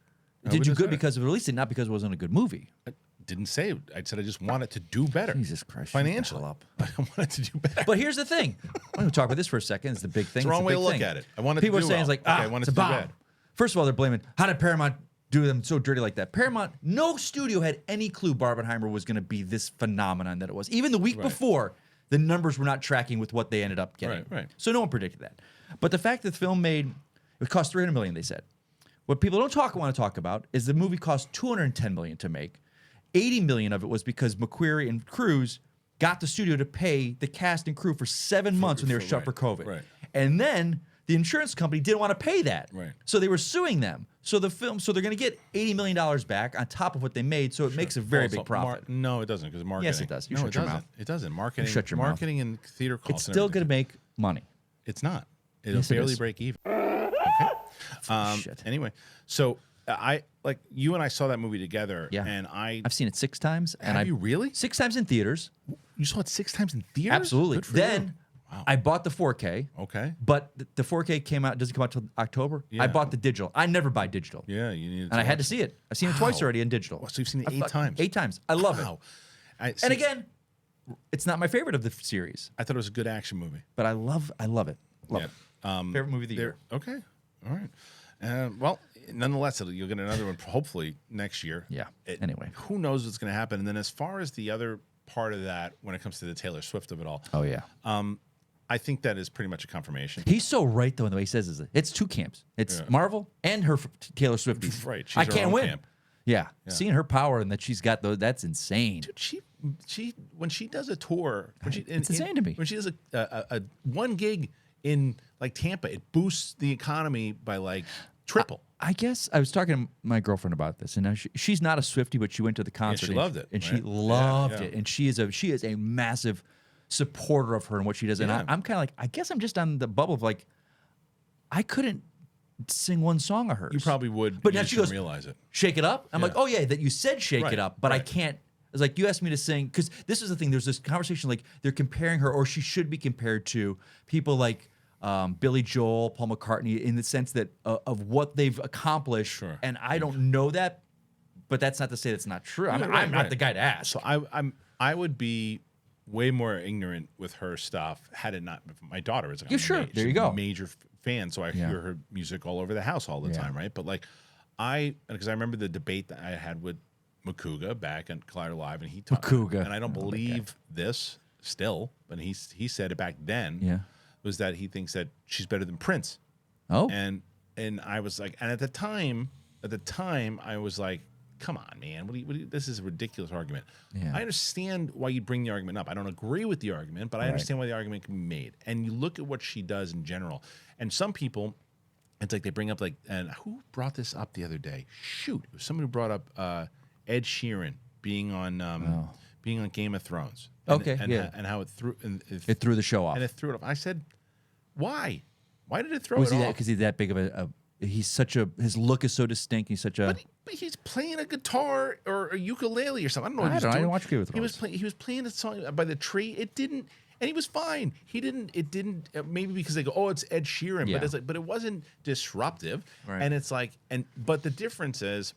I hope did it you does good better. because of releasing, not because it wasn't a good movie? I didn't say it. I said I just want it to do better. Jesus Christ, shut the financially, hell up. I want it to do better. But here's the thing. I'm going to talk about this for a second. It's the big thing. It's the wrong way to big look thing. at it. I want it to People do are saying well. it's like, Okay, I want it's it a to do bomb. bad. First of all, they're blaming, how did Paramount do them so dirty like that? Paramount, no studio had any clue Barbenheimer was going to be this phenomenon that it was. Even the week before, the numbers were not tracking with what they ended up getting. Right. So no one predicted that. But the fact that the film it cost $300 million, they said. What people want to talk about is the movie cost $210 million to make. $80 million of it was because McQuarrie and Cruise got the studio to pay the cast and crew for 7 months when they were shut for COVID. Right. And then the insurance company didn't want to pay that. Right. So they were suing them. So they're going to get $80 million back on top of what they made. So it makes a very big profit. No, it doesn't, because marketing. Yes, it does. You no, shut it your doesn't. mouth. It doesn't. Marketing. shut your mouth. Marketing and theater costs. It's and still everything. going to make money. It's not. It'll Yes, it barely is. break even. Okay. Shit. Anyway, so I like you and I saw that movie together. Yeah. And I've seen it 6 times. And Have you really? 6 times in theaters. You saw it 6 times in theaters. Absolutely. Good for Then you. Wow. I bought the 4K. Okay. But the 4K doesn't come out till October. Yeah. I bought the digital. I never buy digital. Yeah, you need. And I had to see it. I've seen it twice Wow. already in digital. So you've seen it I 8 thought- times. 8 times. I love it. Wow. And again, it's not my favorite of the series, I thought it was a good action movie. but I love it. Love Yeah. it. Favorite movie of the year. Okay. All right. Well, nonetheless, you'll get another one hopefully next year. Yeah. Anyway. Who knows what's going to happen? And then as far as the other part of that, when it comes to the Taylor Swift of it all, Oh yeah. I think that is pretty much a confirmation. He's so right though in the way he says is it's 2 camps. It's Marvel and her Taylor Swift. Right. She's I her can't own win. camp. Yeah. Seeing her power and that she's got those, that's insane. Dude, she when she does a tour, It's insane to me. When she does a one gig in like Tampa, it boosts the economy by like triple. I guess I was talking to my girlfriend about this, and now she's not a Swiftie, but she went to the concert. she and loved it, and right? she loved Yeah. it. And she is a massive supporter of her and what she does. And Yeah. I'm kind of like, I guess I'm just on the bubble of like, I couldn't sing one song of hers. You probably would, but but now you she should goes, realize it. Shake It Up. I'm like, Yeah. oh yeah, that you said Shake Right, It Up, but I right. can't. It's like you asked me to sing because this is the thing. There's this conversation like they're comparing her, or she should be compared to people like Billy Joel, Paul McCartney, in the sense that of what they've accomplished. Sure. And I don't know that, but that's not to say that's not true. I'm not right. the guy to ask. So I would be way more ignorant with her stuff had it not. My daughter is. Yeah, sure. There you go. Major fan, so I Yeah. hear her music all over the house all the time, right? But like, because I remember the debate that I had with Makuga back on Collider Live, and he talked. Makuga. And I don't believe this still, but he said it back then. Yeah. Was that he thinks that she's better than Prince. Oh. And I was like, and at the time I was like, come on, man, what do you, this is a ridiculous argument. Yeah. I understand why you bring the argument up. I don't agree with the argument, but I understand why the argument can be made. And you look at what she does in general. And some people, it's like they bring up like, and who brought this up the other day? Shoot, it was someone who brought up Ed Sheeran being on Game of Thrones. And, Okay, and, yeah. and how it threw It threw the show off. and it threw it off. I said, why? Why did it throw Was it he off? that because he's that big of a he's such a his look is so distinct. He's such a But he's playing a guitar or a ukulele or something. I don't know what I he was don't know. I doing. didn't watch Game of Thrones. He was playing a song by the tree. It didn't, and he was fine. It didn't. Maybe because they go, oh, it's Ed Sheeran, Yeah. but it's like, but it wasn't disruptive. Right. And it's like, but the difference is,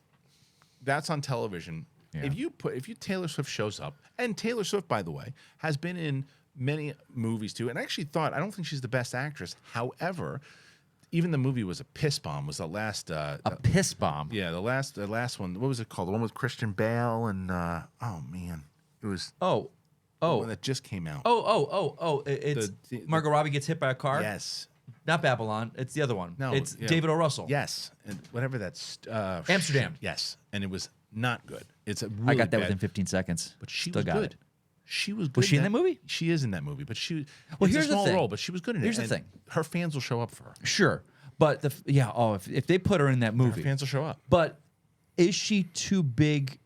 that's on television. Yeah. If Taylor Swift shows up, and Taylor Swift, by the way, has been in many movies too, and I actually thought I don't think she's the best actress. However, even the movie was a piss bomb. Was the last a piss bomb. yeah, the last one. What was it called? The one with Christian Bale and oh man, it was the one that just came out. It's The- Margot Robbie gets hit by a car. Yes, not Babylon. It's the other one. No, it's yeah. David O. Russell. Yes, and whatever that's Amsterdam. Yes, and it was not good. It's a really I got that bad, within 15 seconds. but she Still was got good. it. She was good. Was she in that movie? She is in that movie, but she. Well, it's here's a the small thing. role, but she was good in Here's it. the thing. Her fans will show up for her. Sure, but if they put her in that Her movie, fans will show up. but is she too big?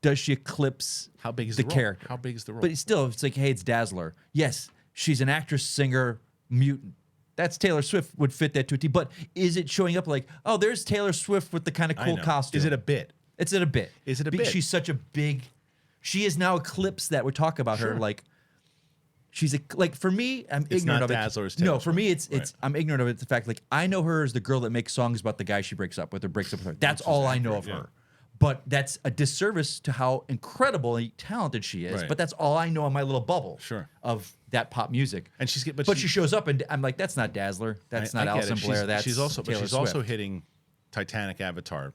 Does she eclipse How big is the the role? character? How big is the role? But still, it's like, hey, it's Dazzler. Yes, she's an actress, singer, mutant. That's Taylor Swift would fit that to a T. But is it showing up like, oh, there's Taylor Swift with the kind of I cool know. costume? Is it a bit? It's a bit. Is it a Because bit? she's such a big. She is now eclipsed that. We talk about her Sure. like. She's like for me, I'm It's ignorant not of it. Dazzler, it's No, Taylor for me, it's Swift. it's I'm ignorant of it. The fact like I know her as the girl that makes songs about the guy she breaks up with or breaks up with her. That's all I know of accurate, her. But that's a disservice to how incredibly talented she is. Right. But that's all I know in my little bubble Sure. of that pop music. And she's But she shows up and I'm like, that's not Dazzler. That's I not get it. Alison Blair. That's she's also Taylor she's Swift. also hitting Titanic Avatar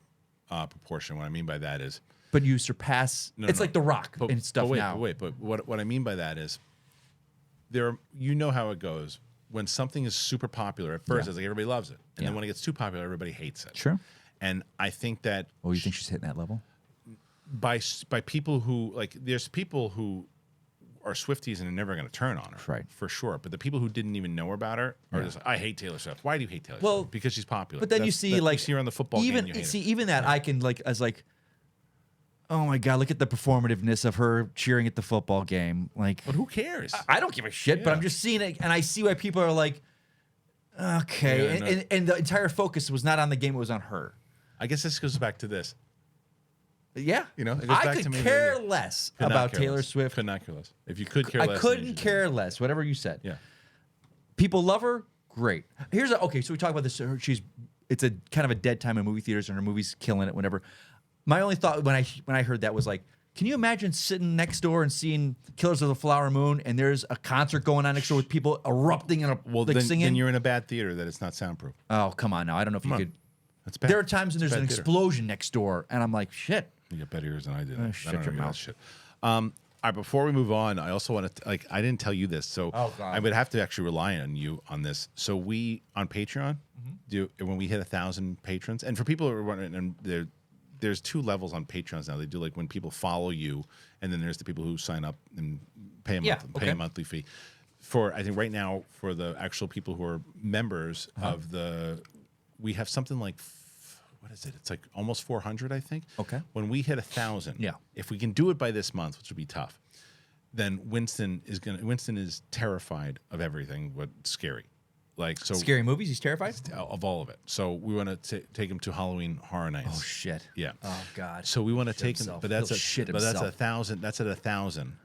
proportion. What I mean by that is But you surpass. It's like The Rock and stuff now. But what I mean by that is you know how it goes. When something is super popular at first, it's like everybody loves it, and then when it gets too popular, everybody hates it. Sure. And I think that Oh, you think she's hitting that level? by people who like, there's people who are Swifties and are never going to turn on her, Right. For sure. But the people who didn't even know about her are just like, I hate Taylor Swift. Why do you hate Taylor Well, Swift? Because she's popular. But then you see like you see her on the football even game. You hate see her. even that I can like as like, oh my god, look at the performativeness of her cheering at the football game. Like, But who cares? I don't give a shit, but I'm just seeing it and I see why people are like, okay, Yeah, and, no. and the entire focus was not on the game; it was on her. I guess this goes back to this. Yeah, You know, it goes I back could to me care that- less Could not about care Taylor less. Swift. Could not care less. If you could care I less, then couldn't you should. care less. Whatever you said. Yeah. People love her. Great. Here's okay. So we talk about this. It's a kind of a dead time in movie theaters, and her movie's killing it. Whenever. My only thought when I heard that was like, can you imagine sitting next door and seeing Killers of the Flower Moon, and there's a concert going on next door with people erupting and Well, like then, singing? then you're in a bad theater that it's not soundproof. Oh, come on now. I don't know if you on. could. That's bad. There are times when there's Bad an theater. explosion next door, and I'm like, shit. You got better ears than I did. I shut don't your know that mouth. shit. All right, before we move on, I also want to I didn't tell you this, so Oh, God. I would have to actually rely on you on this. So we on Patreon do when we hit 1,000 patrons, and for people who are wondering, and there's two levels on Patreons now. They do like when people follow you, and then there's the people who sign up and pay Yeah, a monthly fee. For I think right now for the actual people who are members Uh-huh. of we have something like. What is it? It's like almost 400, I think. Okay. When we hit 1,000, Yeah. if we can do it by this month, which will be tough, then Winston is terrified of everything what's scary. Like so Scary movies. He's terrified. of all of it. So we want to take him to Halloween Horror Nights. Oh shit. Yeah. Oh god. So we want to Shit take him, himself. but that's He'll shit but that's himself. 1,000. That's at 1,000.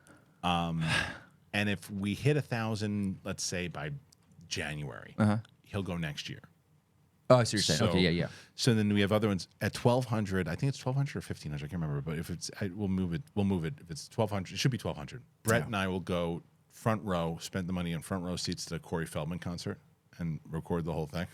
And if we hit 1,000, let's say by January, he'll go next year. Oh, I see what you're saying. Okay, yeah. So then we have other ones at 1,200. I think it's 1,200 or 1,500. I can't remember. But if it's, we'll move it. We'll move it. If it's 1,200, it should be 1,200. Brett and I will go front row. Spend the money on front row seats to the Corey Feldman concert and record the whole thing.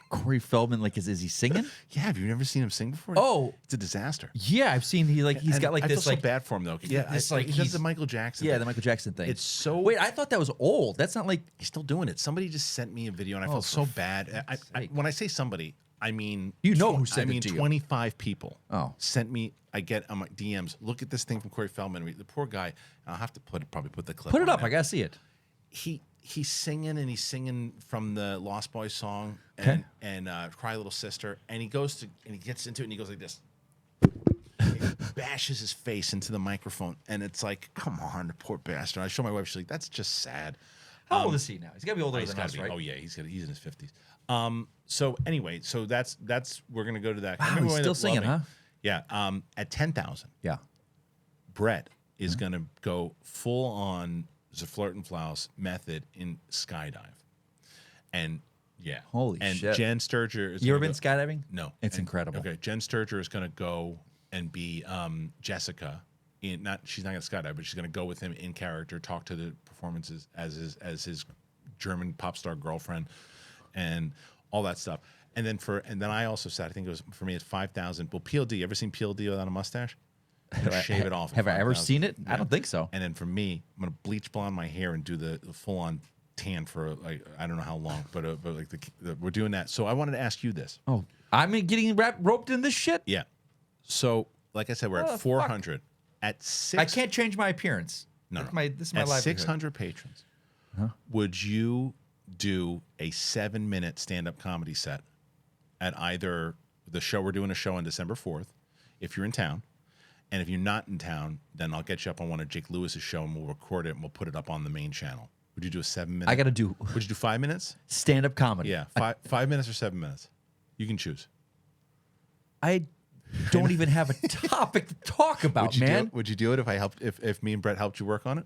Corey Feldman, like, is he singing? Yeah, have you never seen him sing before? Oh. it's a disaster. Yeah, I've seen he's And got like I this feel like so bad for him though. Yeah, this, like like, he does he's- the Michael Jackson. yeah thing. the Michael Jackson thing. It's so wait. I thought that was old. That's not like He's still doing it. Somebody just sent me a video, and I felt for so bad. When I say somebody, I mean You know who sent I it mean to you. 25 people. Oh. Sent me. I get on my DMs. Look at this thing from Corey Feldman. The poor guy. I'll have to probably put the clip. put it on up. there. I gotta see it. He's singing from the Lost Boys song Okay. and Cry Little Sister, and he gets into it and he goes like this. He bashes his face into the microphone, and it's like, come on, the poor bastard. I show my wife, she's like, that's just sad. How old is he now? He's gotta be older He's than gotta us, be- right? Oh yeah, he's in his 50s. So anyway, so that's we're gonna go to that. Wow, I remember he's when still it singing, loving- huh? Yeah. At 10,000, Yeah. Brett is gonna go full on Zaflirt and Flaus method in skydive, and yeah, Holy and shit. Jen Sturger is. You ever gonna been go- skydiving? No, It's incredible. Okay, Jen Sturger is gonna go and be Jessica. She's not gonna skydive, but she's gonna go with him in character, talk to the performances as his German pop star girlfriend, and all that stuff. And then I also said, I think it was for me, it's 5,000. Well, PLD, ever seen PLD without a mustache? Shave it off. at Have I ever 5,000. seen it? I Yeah. don't think so. And then for me, I'm gonna bleach blonde my hair and do the full on tan for like I don't know how long, but like we're doing that. So I wanted to ask you this. Oh, I'm getting roped in this shit. Yeah. So like I said, we're at 400. At six, I can't change my appearance. No, this is my at livelihood. 600 patrons. Would you do a 7-minute stand-up comedy set at either the show? We're doing a show on December 4th, if you're in town, and if you're not in town, then I'll get you up on one of Jake Lewis's show and we'll record it and we'll put it up on the main channel. Would you do a 7-minute? I got to do. Would you do 5 minutes? Stand-up comedy. Yeah, 5 minutes or 7 minutes. You can choose. I don't even have a topic to talk about, man. Would you do it if I helped? If me and Brett helped you work on it?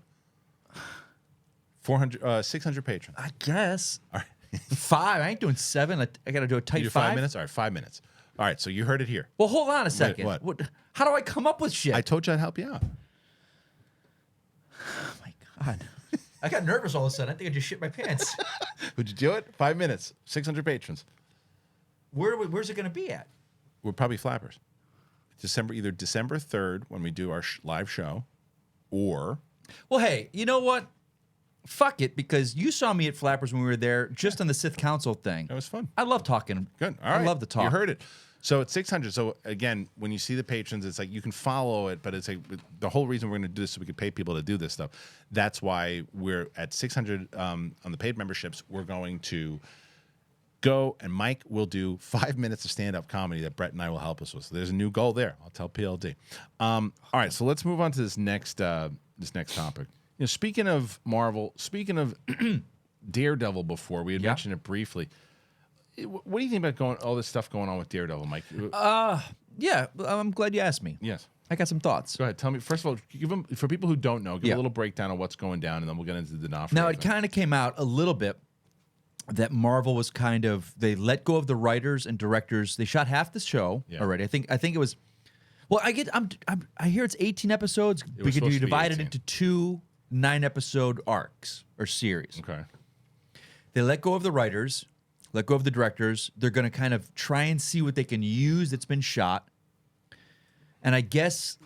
600 patrons. I guess. All right. 5. I ain't doing 7. I got to do a tight You do 5 minutes. All right, 5 minutes. All right. So you heard it here. Well, hold on a second. What? How do I come up with shit? I told you I'd help you out. Oh my god. I got nervous all of a sudden. I think I just shit my pants. Would you do it? 5 minutes. 600 patrons. Where's it going to be at? We're probably Flappers. Either December 3rd when we do our live show, or Well, hey, you know what? Fuck it, because you saw me at Flappers when we were there, just on the Sith Council thing. that was fun. I love talking. Good. All right. I love to talk. You heard it. So it's 600. So again, when you see the patrons, it's like you can follow it, but it's like the whole reason we're going to do this is so we can pay people to do this stuff. That's why we're at 600 on the paid memberships. We're going to go and Mike will do 5 minutes of stand-up comedy that Brett and I will help us with. So there's a new goal there. I'll tell PLD. All right, so let's move on to this next topic. You know, speaking of Marvel, speaking of Daredevil, before we had mentioned it briefly. What do you think about all this stuff going on with Daredevil, Mike? Yeah, I'm glad you asked me. Yes. I got some thoughts. Go ahead. Tell me. First of all, give them for people who don't know. Give a little breakdown of what's going down, and then we'll get into the Denofrio. Now, it kind of came out a little bit that Marvel was they let go of the writers and directors. They shot half the show already. I think it was. Well, I hear it's 18 episodes because you divide it into 2 9-episode arcs or series. Okay. They let go of the writers, let go of the directors. They're going to kind of try and see what they can use that's been shot. And I guess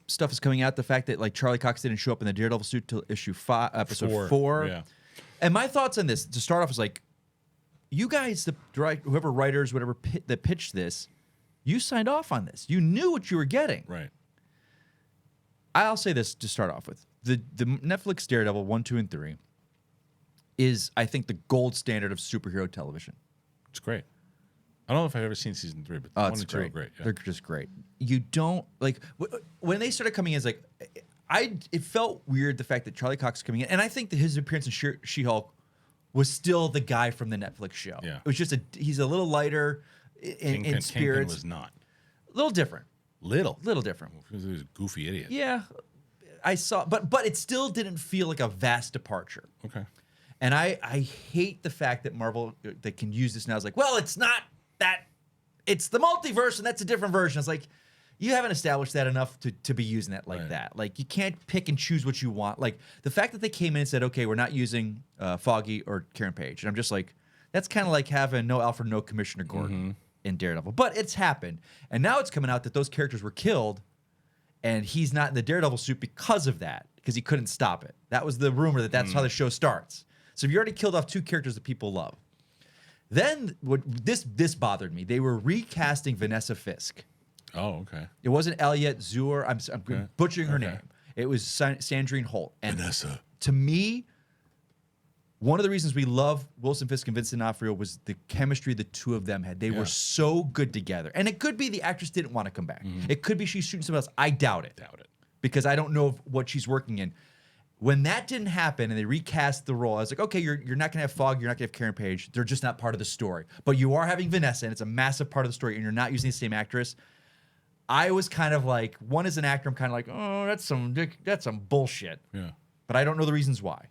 stuff is coming out, the fact that like Charlie Cox didn't show up in the Daredevil suit till episode 4. Yeah. And my thoughts on this, to start off, is like, you guys, whoever writers, whatever that pitched this, you signed off on this. You knew what you were getting. Right. I'll say this to start off with. The Netflix Daredevil 1, 2, and 3 is, I think, the gold standard of superhero television. It's great. I don't know if I've ever seen season 3, but 1 and 2 are great. Yeah. They're just great. You don't like when they started coming in. It's like it felt weird, the fact that Charlie Cox is coming in, and I think that his appearance in She-Hulk was still the guy from the Netflix show. Yeah. It was just he's a little lighter in spirits. Kingpin was not. A little different. Little different. Because he was a goofy idiot. Yeah, I saw, but it still didn't feel like a vast departure. Okay. And I hate the fact that Marvel they can use this now. It's like, well, it's not that, it's the multiverse, and that's a different version. It's like, you haven't established that enough to be using that like that. Like, you can't pick and choose what you want. Like, the fact that they came in and said, okay, we're not using Foggy or Karen Page. And I'm just like, that's kind of like having no Alfred, no Commissioner Gordon in Daredevil. But it's happened. And now it's coming out that those characters were killed, and he's not in the Daredevil suit because of that, because he couldn't stop it. That was the rumor that's how the show starts. So you already killed off 2 characters that people love. Then this bothered me. They were recasting Vanessa Fisk. Oh, okay. It wasn't Elliot Zur. I'm butchering her name. It was Sandrine Holt. And Vanessa. To me, one of the reasons we love Wilson Fisk and Vincent D'Onofrio was the chemistry the two of them had. They were so good together. And it could be the actress didn't want to come back. It could be she's shooting someone else. I doubt it. Because I don't know what she's working in. When that didn't happen and they recast the role, I was like, okay, you're not going to have Fogg, you're not going to have Karen Page. They're just not part of the story. But you are having Vanessa, and it's a massive part of the story, and you're not using the same actress. I was kind of like, one as an actor, I'm kind of like, oh, that's some bullshit. Yeah. But I don't know the reasons why.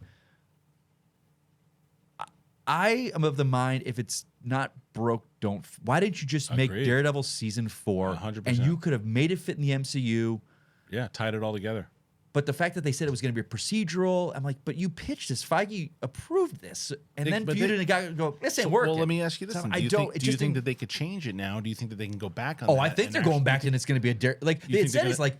I am of the mind, if it's not broke, don't. Why didn't you just make Daredevil season 4? 100%. And you could have made it fit in the MCU. Yeah, tied it all together. But the fact that they said it was going to be a procedural, I'm like, but you pitched this. Feige approved this. And then viewed it and go, this ain't working. Well, let me ask you this. So Do you think that they could change it now? Do you think that they can go back on that? I think they're going back and it's going to be a... Like, they said, it's like,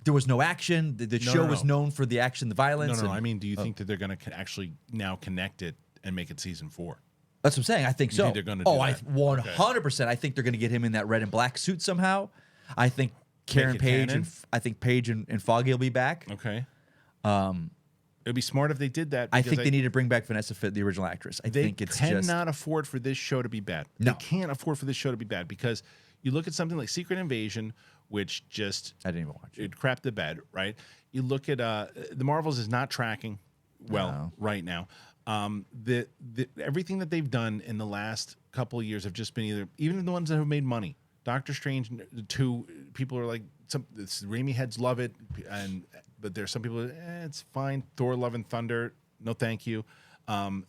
there was no action. The show was known for the action, the violence. No. I mean, do you think that they're going to actually now connect it and make it season 4? That's what I'm saying. I think so. Think they're gonna do that? 100%. I think they're going to get him in that red and black suit somehow. I think Karen Page and Foggy will be back. Okay. It'd be smart if they did that. I think they need to bring back Vanessa Fitt, the original actress. I think it's They cannot afford for this show to be bad. No. They can't afford for this show to be bad because you look at something like Secret Invasion, which just I didn't even watch it. It crapped the bed, right? You look at the Marvels is not tracking well right now. Everything that they've done in the last couple of years have just been even the ones that have made money. Doctor Strange 2, people are like, Raimi heads love it, but there's some people, it's fine. Thor: Love and Thunder, no thank you.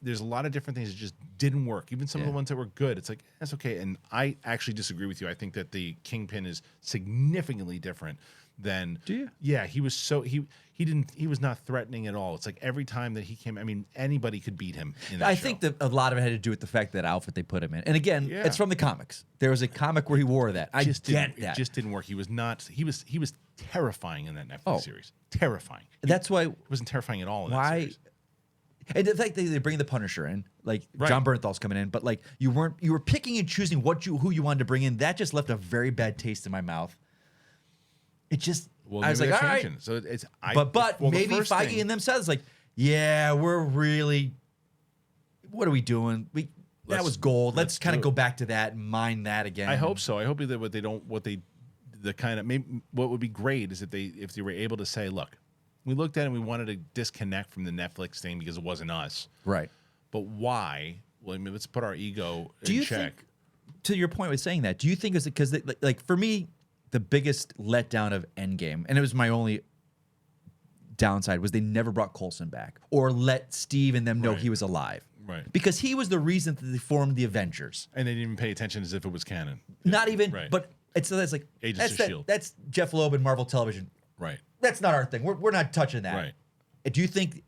There's a lot of different things that just didn't work. Even some of the ones that were good, it's like, that's okay. And I actually disagree with you. I think that the Kingpin is significantly different than. Do you? Yeah, he was he was not threatening at all. It's like every time that he came, I mean, anybody could beat him in that I show. think that a lot of it had to do with the fact that outfit they put him in. And again, it's from the comics. There was a comic where he wore that. I get that. It just didn't work. He was terrifying in that Netflix series. Terrifying. That's why It wasn't terrifying at all in that series. And the fact they bring the Punisher in, like John Bernthal's coming in, but like you were picking and choosing who you wanted to bring in. That just left a very bad taste in my mouth. It just I was like, all right. So it's but maybe Feige and themselves like, yeah, we're really, what are we doing? That was gold. Let's kind of go back to that and mine that again. I hope so. I hope that what would be great is if they were able to say, look, we looked at it and we wanted to disconnect from the Netflix thing because it wasn't us. Right. But why? Well, I mean, let's put our ego in check. Think, to your point with saying that, do you think it's because, like for me, the biggest letdown of Endgame, and it was my only downside, was they never brought Coulson back or let Steve and them know he was alive. Right. Because he was the reason that they formed the Avengers. And they didn't even pay attention as if it was canon. Not even, but that's like, Agents of S.H.I.E.L.D. That's Jeff Loeb and Marvel Television. Right. That's not our thing. We're not touching that. Right. Do you think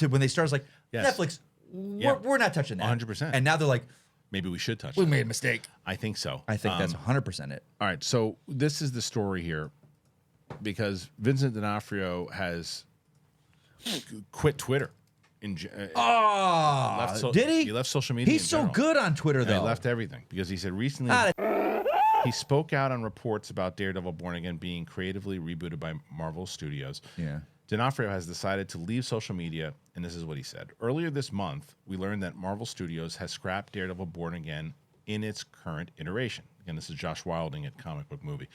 when they started, like, Netflix, we're not touching that. 100%. And now they're like, maybe we should touch we that. made a mistake. I think so. I think that's 100% it. All right, so this is the story here because Vincent D'Onofrio has quit Twitter. Did he? He left social media. He's so good on Twitter, though. He left everything because he said recently he spoke out on reports about Daredevil Born Again being creatively rebooted by Marvel Studios. Yeah. D'Onofrio has decided to leave social media, and this is what he said. Earlier this month, we learned that Marvel Studios has scrapped Daredevil Born Again in its current iteration. Again, this is Josh Wilding at Comic Book Movie.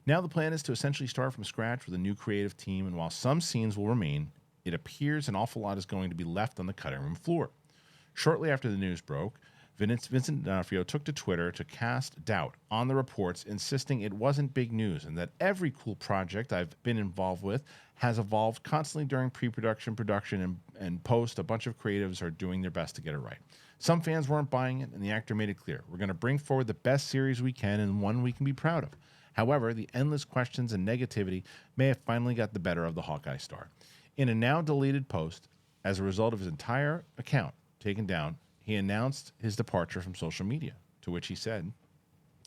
Now the plan is to essentially start from scratch with a new creative team, and while some scenes will remain, it appears an awful lot is going to be left on the cutting room floor. Shortly after the news broke, Vincent D'Onofrio took to Twitter to cast doubt on the reports, insisting it wasn't big news and that every cool project I've been involved with has evolved constantly during pre-production, production, and post. A bunch of creatives are doing their best to get it right. Some fans weren't buying it, and the actor made it clear. We're going to bring forward the best series we can and one we can be proud of. However, the endless questions and negativity may have finally got the better of the Hawkeye star. In a now deleted post, as a result of his entire account taken down, he announced his departure from social media, to which he said,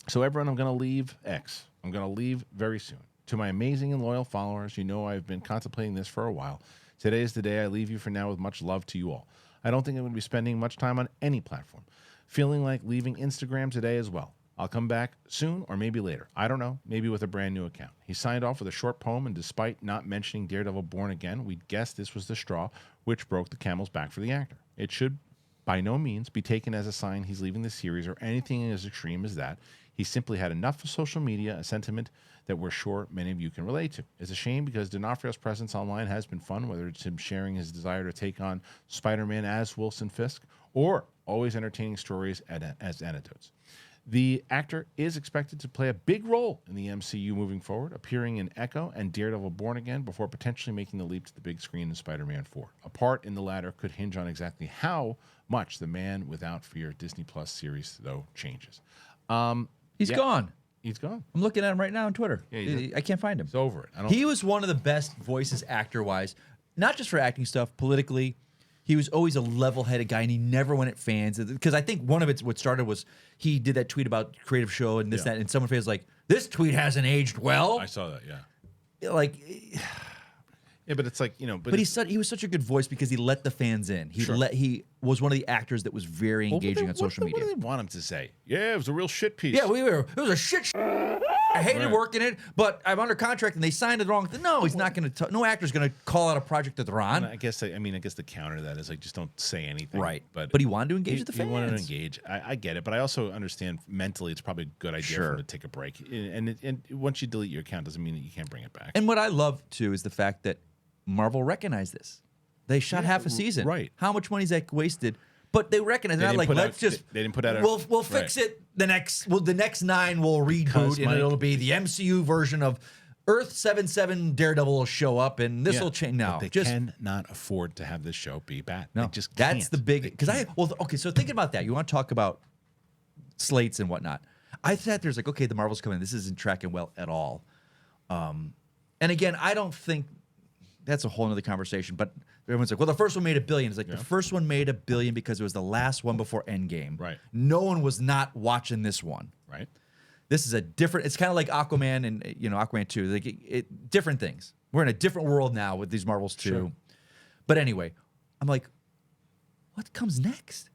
"So everyone, I'm going to leave X. I'm going to leave very soon. To my amazing and loyal followers, you know I've been contemplating this for a while. Today is the day I leave you for now with much love to you all. I don't think I'm going to be spending much time on any platform. Feeling like leaving Instagram today as well. I'll come back soon or maybe later. I don't know, maybe with a brand new account." He signed off with a short poem, and despite not mentioning Daredevil Born Again, we'd guessed this was the straw which broke the camel's back for the actor. It should by no means be taken as a sign he's leaving the series or anything as extreme as that. He simply had enough of social media, a sentiment that we're sure many of you can relate to. It's a shame because D'Onofrio's presence online has been fun, whether it's him sharing his desire to take on Spider-Man as Wilson Fisk or always entertaining stories as anecdotes. The actor is expected to play a big role in the MCU moving forward, appearing in Echo and Daredevil Born Again before potentially making the leap to the big screen in Spider-Man 4. A part in the latter could hinge on exactly how much the Man Without Fear Disney Plus series, though, changes. He's gone. He's gone. I'm looking at him right now on Twitter. Yeah, I can't find him. He's over it. He was one of the best voices actor-wise, not just for acting stuff, politically. He was always a level-headed guy, and he never went at fans. Because I think one of it, what started was he did that tweet about creative show and this, that, and someone was like, this tweet hasn't aged well. I saw that, yeah. Like, Yeah, but it's like, But he was such a good voice because he let the fans in. He was one of the actors that was very engaging on social media. What do they want him to say? Yeah, it was a real shit piece. Yeah, it was a shit. I hated working it, but I'm under contract, and they signed it wrong. No, he's not going to. No actor's going to call out a project that they're on. I guess the counter to that is like just don't say anything. Right. But he wanted to engage with the fans. He wanted to engage. I get it, but I also understand mentally it's probably a good idea for him to take a break. And once you delete your account, doesn't mean that you can't bring it back. And what I love too is the fact that Marvel recognized this. They shot half a season. Right. How much money is that wasted? But they recognize it. Not like, let's just. They didn't put out. We'll fix it. The next 9 will reboot, and it'll be the MCU version of Earth 77. Daredevil will show up, and this will change. No, they cannot afford to have this show be bad. No, they just can't. That's the big. Because okay. So thinking about that, you want to talk about slates and whatnot. I thought there's like, okay, the Marvel's coming. This isn't tracking well at all. And again, I don't think. That's a whole other conversation, but everyone's like, well, the first one made $1 billion. It's like the first one made $1 billion because it was the last one before Endgame. Right. No one was not watching this one. Right. This is a different, it's kind of like Aquaman and, Aquaman 2. Like different things. We're in a different world now with these Marvels too. Sure. But anyway, I'm like, what comes next?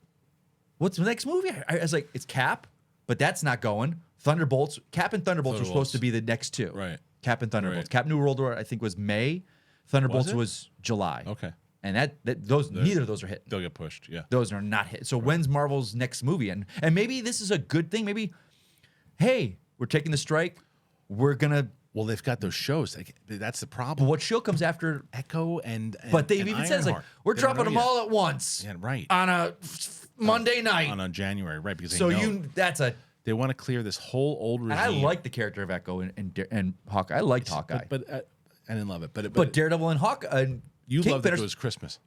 What's the next movie? I was like, it's Cap, but that's not going. Thunderbolts. Cap and Thunderbolts were supposed to be the next two. Right. Cap and Thunderbolts. Right. Cap New World Order, I think, was May. Thunderbolts was July. Okay. And neither of those are hit. They'll get pushed. Yeah. Those are not hit. So when's Marvel's next movie? And maybe this is a good thing. Maybe, hey, we're taking the strike. We're gonna. Well, they've got those shows. That's the problem. But what show comes after Echo and but they've even said, like, we're dropping them all at once. Yeah, right. On a Monday night. On a January, right? Because they want to clear this whole old regime. And I like the character of Echo and Hawkeye. I liked Hawkeye. But I didn't love it. But Daredevil and Hawkeye. You loved it was Christmas.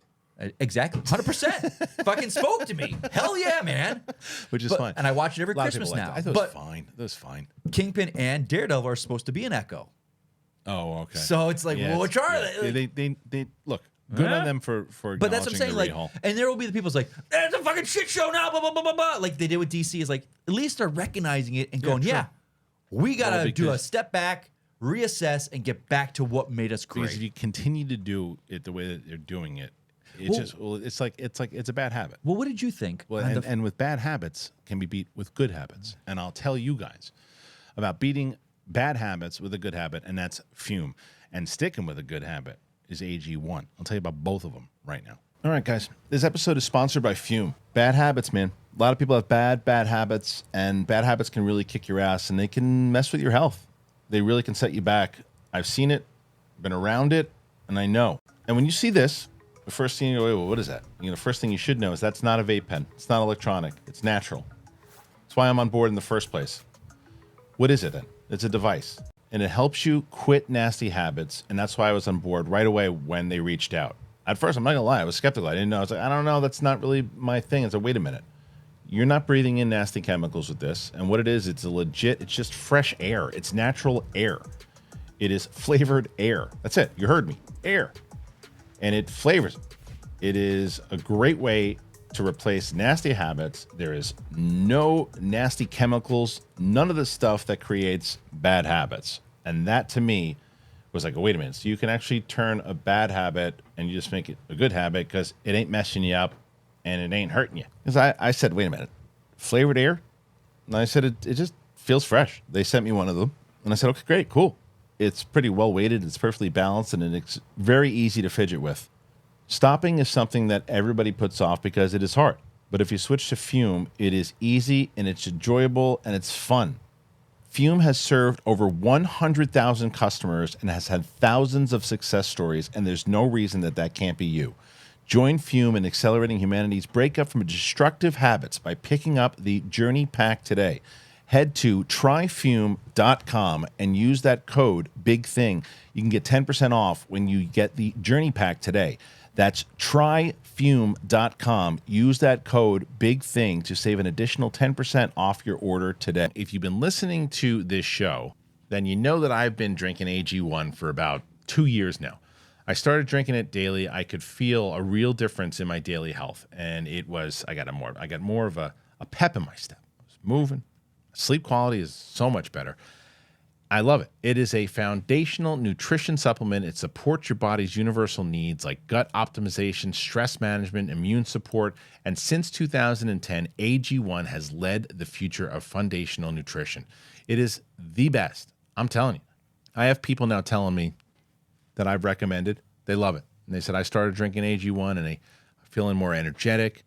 Exactly. 100%. Fucking spoke to me. Hell yeah, man. Which is fine. And I watch it every Christmas now. I thought it was fine. It was fine. Kingpin and Daredevil are supposed to be an Echo. Oh, okay. So it's like, well, which are they? They look good on them for But that's what I'm saying. Like, and there will be the people's like, it's a fucking shit show now, blah, blah, blah, blah, blah. Like they did with DC is like, at least they're recognizing it and going, we got to do a step back, reassess, and get back to what made us great. Because if you continue to do it the way that they're doing it, it's a bad habit. Well, what did you think? Well, and with bad habits can be beat with good habits. And I'll tell you guys about beating bad habits with a good habit, and that's Fume. And sticking with a good habit is AG1. I'll tell you about both of them right now. All right, guys. This episode is sponsored by Fume. Bad habits, man. A lot of people have bad habits, and bad habits can really kick your ass, and they can mess with your health. They really can set you back. I've seen it, been around it, and I know. And when you see this, the first thing you go, well, what is that? The first thing you should know is that's not a vape pen. It's not electronic. It's natural. That's why I'm on board in the first place. What is it then? It's a device. And it helps you quit nasty habits, and that's why I was on board right away when they reached out. At first, I'm not going to lie, I was skeptical. I didn't know. I was like, I don't know, that's not really my thing. I said, wait a minute. You're not breathing in nasty chemicals with this. And what it is, it's it's just fresh air. It's natural air. It is flavored air. That's it. You heard me. Air. And it flavors it. It is a great way to replace nasty habits. There is no nasty chemicals, none of the stuff that creates bad habits. And that to me was like, oh, wait a minute. So you can actually turn a bad habit and you just make it a good habit because it ain't messing you up and it ain't hurting you. Because I said, wait a minute, flavored air? And I said, it just feels fresh. They sent me one of them. And I said, okay, great, cool. It's pretty well weighted. It's perfectly balanced and it's very easy to fidget with. Stopping is something that everybody puts off because it is hard. But if you switch to Fume, it is easy and it's enjoyable and it's fun. Fume has served over 100,000 customers and has had thousands of success stories, and there's no reason that can't be you. Join Fume in accelerating humanity's breakup from destructive habits by picking up the Journey Pack today. Head to tryfume.com and use that code BIGTHING. You can get 10% off when you get the Journey Pack today. That's tryfume.com. Use that code BIGTHING to save an additional 10% off your order today. If you've been listening to this show, then you know that I've been drinking AG1 for about 2 years now. I started drinking it daily. I could feel a real difference in my daily health. And I got more of a pep in my step. I was moving. Sleep quality is so much better. I love it. It is a foundational nutrition supplement. It supports your body's universal needs like gut optimization, stress management, immune support. And since 2010, AG1 has led the future of foundational nutrition. It is the best. I'm telling you. I have people now telling me that I've recommended. They love it. And they said, I started drinking AG1 and they are feeling more energetic.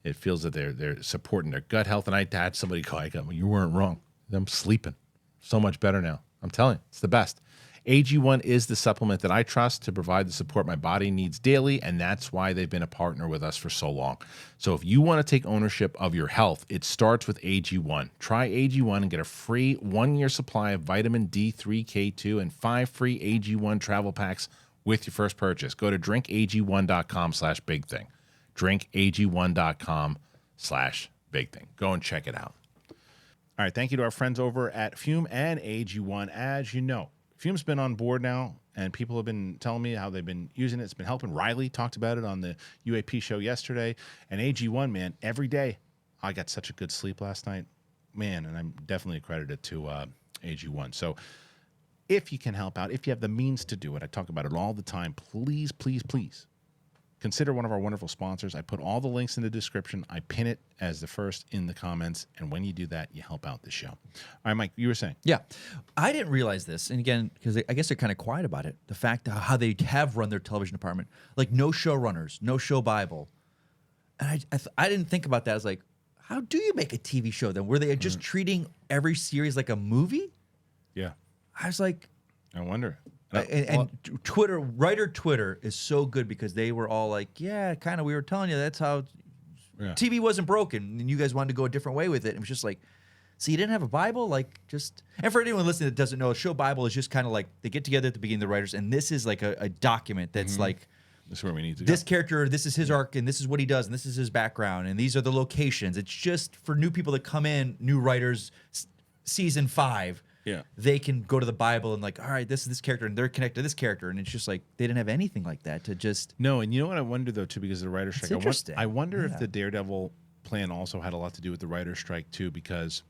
It feels that they're supporting their gut health. And I had somebody call. I go, well, you weren't wrong. I'm sleeping so much better now. I'm telling you, it's the best. AG1 is the supplement that I trust to provide the support my body needs daily, and that's why they've been a partner with us for so long. So if you want to take ownership of your health, it starts with AG1. Try AG1 and get a free 1-year supply of vitamin D3, K2, and 5 free AG1 travel packs with your first purchase. Go to drinkag1.com/bigthing. drinkag1.com/bigthing. Go and check it out. All right, thank you to our friends over at Fume and AG1. As you know, Fume's been on board now, and people have been telling me how they've been using it. It's been helping. Riley talked about it on the UAP show yesterday. And AG1, man, every day, I got such a good sleep last night. Man, and I'm definitely accredited to AG1. So if you can help out, if you have the means to do it, I talk about it all the time, please, please, please consider one of our wonderful sponsors. I put all the links in the description. I pin it as the first in the comments. And when you do that, you help out the show. All right, Mike, you were saying. Yeah. I didn't realize this. And again, because I guess they're kind of quiet about it. The fact that how they have run their television department. Like no showrunners, no show Bible. And I didn't think about that. I was like, how do you make a TV show then? Were they just treating every series like a movie? Yeah. I was like. I wonder. And Twitter is so good because they were all like, yeah, kind of, we were telling you that's how TV wasn't broken and you guys wanted to go a different way with it. It was just like, so you didn't have a Bible? Like just, and for anyone listening that doesn't know, a show Bible is just kind of like they get together at the beginning, the writers, and this is like a document that's like, this is where we need to go. This character, this is his arc, and this is what he does, and this is his background, and these are the locations. It's just for new people that come in, new writers, season 5. Yeah, they can go to the Bible and like, all right, this is this character, and they're connected to this character, and it's just like they didn't have anything like that to just. No, and you know what I wonder though too, because of the writer's strike. Interesting. I wonder if the Daredevil plan also had a lot to do with the writer's strike too, because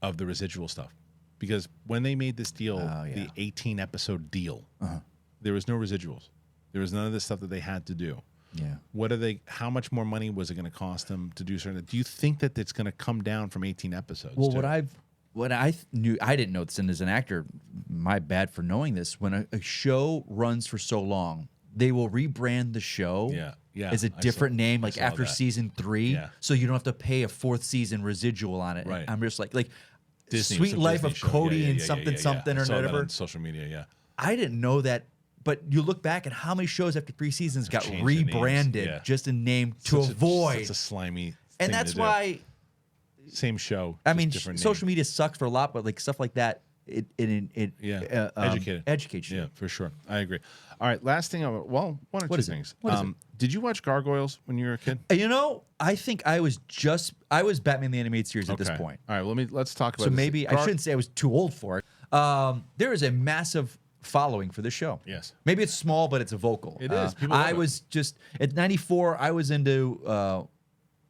of the residual stuff. Because when they made this deal, the 18-episode deal, there was no residuals. There was none of this stuff that they had to do. Yeah. What are they? How much more money was it going to cost them to do certain? Do you think that it's going to come down from 18 episodes? Well, what I knew, I didn't know this, and as an actor, my bad for knowing this. When a show runs for so long, they will rebrand the show as a different name, like after season 3, so you don't have to pay a 4th season residual on it. Right. I'm just like Disney, Sweet Life Disney of show. Cody and something or I saw whatever. that on social media, I didn't know that. But you look back at how many shows after 3 seasons got changed the rebranded just in name to avoid. It's a slimy and thing that's to do. why. Same show. I mean, different social name. media sucks for a lot, but like stuff like that, it educates you. Yeah, for sure. I agree. All right, last thing. One or two things. What is it? Did you watch Gargoyles when you were a kid? You know, I think I was Batman the Animated Series at this point. All right, let's talk about. So this. maybe I shouldn't say I was too old for it. There is a massive following for this show. Yes. Maybe it's small, but it's a vocal. It is. People love I it. was just at 94. I was into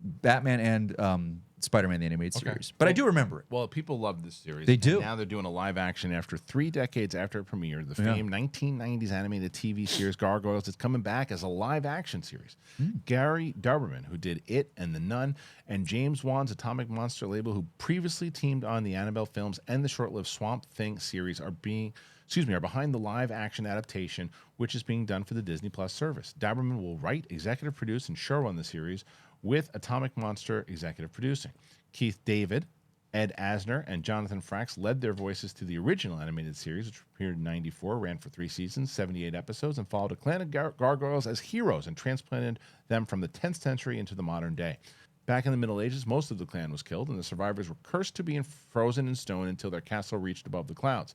Batman and Spider-Man the Animated Series, but I do remember it. Well, people love this series. They do. And now they're doing a live action after 3 decades after it premiered. The famed 1990s animated TV series Gargoyles is coming back as a live action series. Gary Darberman, who did It and The Nun, and James Wan's Atomic Monster label, who previously teamed on the Annabelle films and the short-lived Swamp Thing series, are behind the live action adaptation, which is being done for the Disney Plus service. Darberman will write, executive produce, and showrun the series, with Atomic Monster executive producing. Keith David, Ed Asner, and Jonathan Frakes led their voices to the original animated series, which appeared in 94, ran for 3 seasons, 78 episodes, and followed a clan of gargoyles as heroes and transplanted them from the 10th century into the modern day. Back in the Middle Ages, most of the clan was killed, and the survivors were cursed to be frozen in stone until their castle reached above the clouds.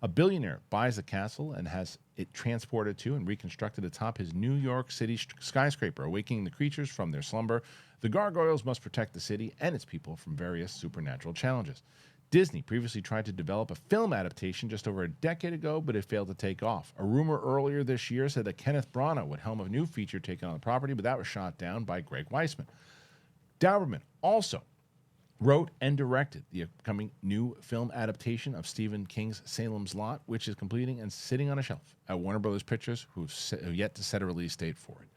A billionaire buys the castle and has it transported to and reconstructed atop his New York City skyscraper, awakening the creatures from their slumber. The gargoyles must protect the city and its people from various supernatural challenges. Disney previously tried to develop a film adaptation just over a decade ago, but it failed to take off. A rumor earlier this year said that Kenneth Branagh would helm a new feature taken on the property, but that was shot down by Greg Weisman. Dauberman also wrote and directed the upcoming new film adaptation of Stephen King's Salem's Lot, which is completing and sitting on a shelf at Warner Brothers Pictures, who've yet to set a release date for it.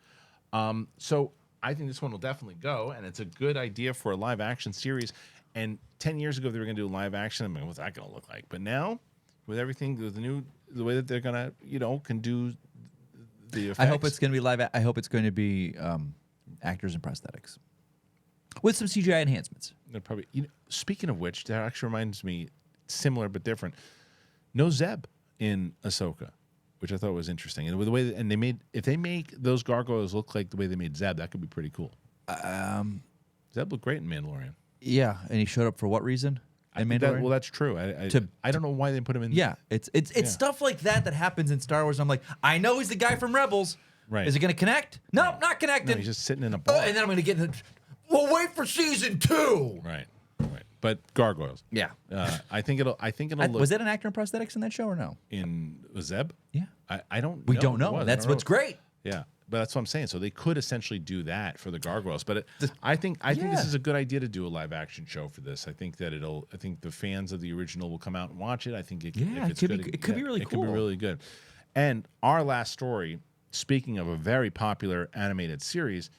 So I think this one will definitely go, and it's a good idea for a live action series. And 10 years ago, they were going to do live action. I mean, what's that going to look like? But now, with everything, with the way that they're going to, can do the effects. I hope it's going to be live. I hope it's going to be actors and prosthetics with some CGI enhancements. They're probably. Speaking of which, that actually reminds me, similar but different. No Zeb in Ahsoka, which I thought was interesting. And with the way if they make those gargoyles look like the way they made Zeb, that could be pretty cool. Zeb looked great in Mandalorian. Yeah, and he showed up for what reason? Well, that's true. I don't know why they put him in. Yeah, it's stuff like that happens in Star Wars. I'm like, I know he's the guy from Rebels. Right? Is it going to connect? Nope, not connected. No, he's just sitting in a bar. And then I'm going to get. We'll wait for season 2. Right. But gargoyles. Yeah. I think it'll. Look was that an actor in prosthetics in that show or no? in Zeb? Yeah. I don't. We know don't who it know. was. That's I don't what's know. great. Yeah. But that's what I'm saying. So they could essentially do that for the gargoyles. But I think this is a good idea to do a live action show for this. I think that I think the fans of the original will come out and watch it. I think if it's it could good, be. It could be really cool. It could be really good. And our last story, speaking of a very popular animated series.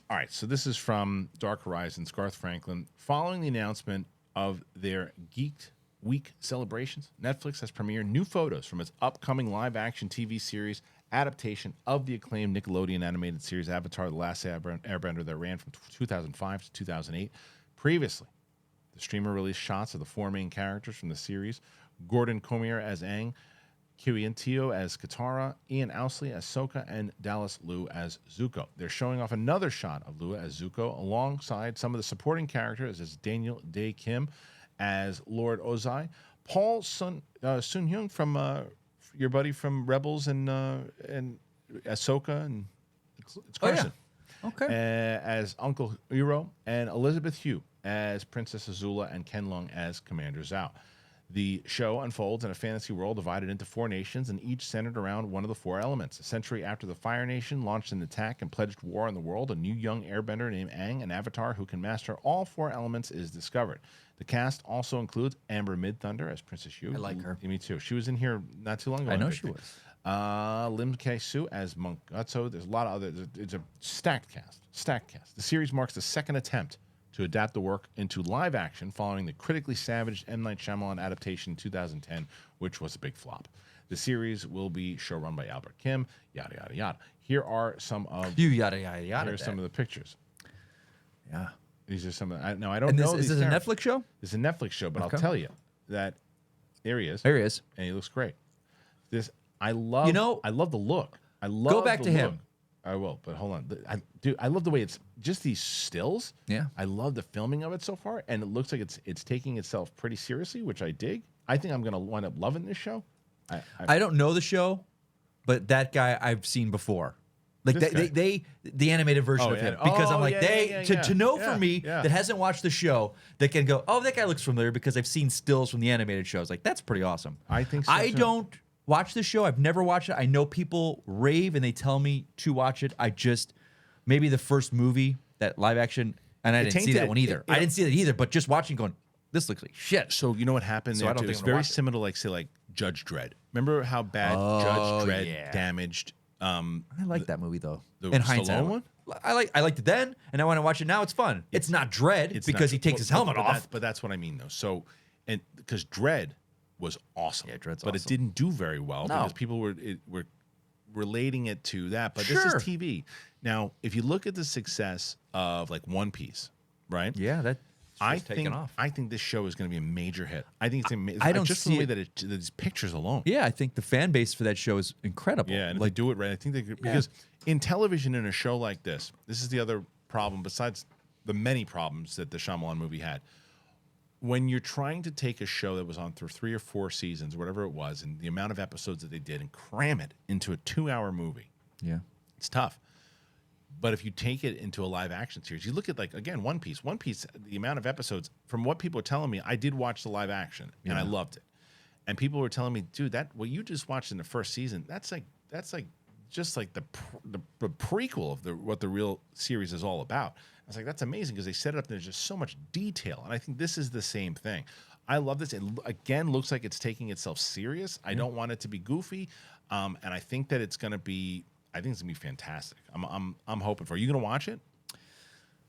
All right, so this is from Dark Horizons, Garth Franklin. Following the announcement of their Geeked Week celebrations, Netflix has premiered new photos from its upcoming live-action TV series adaptation of the acclaimed Nickelodeon animated series Avatar: The Last Airbender that ran from 2005 to 2008. Previously, the streamer released shots of the 4 main characters from the series: Gordon Cormier as Aang, Kyuintio as Katara, Ian Owsley as Sokka, and Dallas Liu as Zuko. They're showing off another shot of Liu as Zuko alongside some of the supporting characters as Daniel Dae Kim as Lord Ozai, Paul Sun Hyung from your buddy from Rebels and Ahsoka, and it's Carson. Okay. As Uncle Iroh, and Elizabeth Hugh as Princess Azula, and Ken Leung as Commander Zhao. The show unfolds in a fantasy world divided into 4 nations, and each centered around one of the 4 elements. A century after the Fire Nation launched an attack and pledged war on the world, a new young airbender named Aang, an avatar who can master all 4 elements, is discovered. The cast also includes Amber Midthunder as Princess Hugh. I like her. Me too. She was in here not too long ago. I know she was. Lim Kei-su as Monk Gutso. There's a lot of other. It's a stacked cast. The series marks the second attempt to adapt the work into live action following the critically savaged M. Night Shyamalan adaptation in 2010, which was a big flop. The series will be showrun by Albert Kim, yada, yada, yada. Here are some of yada, yada, yada. Here are some of the pictures. Yeah. These are some of the, I don't And know. is this a Netflix show? It's a Netflix show, but Okay. I'll tell you that there he is. There he is. And he looks great. I love the look. I love Go back the to look. him. I will, but hold on. I love the way it's just these stills. Yeah. I love the filming of it so far, and it looks like it's taking itself pretty seriously, which I dig. I think I'm going to wind up loving this show. I don't know the show, but that guy I've seen before. Like the animated version of him, because I'm like to know for me that hasn't watched the show that can go, oh, that guy looks familiar because I've seen stills from the animated shows. Like that's pretty awesome. I think so I too. don't watch the show. I've never watched it. I know people rave and they tell me to watch it. I just maybe the first movie that live action, and I didn't see that one either. I didn't see that either. But just watching, going, this looks like shit. So you know what happened there? Too? It's very similar to like Judge Dredd. Remember how bad Judge Dredd damaged. I like that movie though. The in hindsight, Stallone one? I liked it then, and I want to watch it now. It's fun. It's not Dredd because he takes his helmet off. But that's what I mean though. So, and because Dredd was awesome. Yeah, Dredd's but awesome. it didn't do very well because people were relating it to that. But this is TV. Now, if you look at the success of like One Piece, right? Yeah, that. I think this show is going to be a major hit. I think it's amazing. I don't just see the way that these pictures alone. Yeah, I think the fan base for that show is incredible. Yeah, and if they do it right, I think because in television, in a show like this is the other problem besides the many problems that the Shyamalan movie had. When you're trying to take a show that was on through 3 or 4 seasons, whatever it was, and the amount of episodes that they did, and cram it into a 2-hour movie, it's tough. But if you take it into a live action series, you look at One Piece. One Piece, the amount of episodes, from what people are telling me, I did watch the live action and I loved it. And people were telling me, dude, what you just watched in the first season, that's like just like the prequel of what the real series is all about. I was like, that's amazing because they set it up. And there's just so much detail, and I think this is the same thing. I love this. It again looks like it's taking itself serious. I don't want it to be goofy, and I think that it's gonna be. I think it's gonna be fantastic. I'm hoping for. Are you gonna watch it?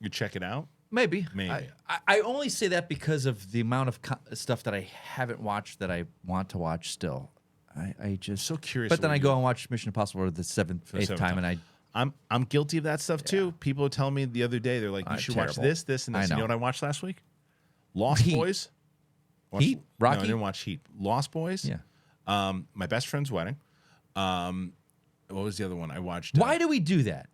You check it out. Maybe. I only say that because of the amount of stuff that I haven't watched that I want to watch still. I just so curious. But then I go and watch Mission Impossible for the eighth time, and I'm guilty of that stuff too. People were telling me the other day, they're like, you should watch this, and this. I know. You know what I watched last week? Lost Heat. Boys. Heat? Rocky? No, I didn't watch Heat. Lost Boys. Yeah. My best friend's wedding. What was the other one I watched? Why do we do that?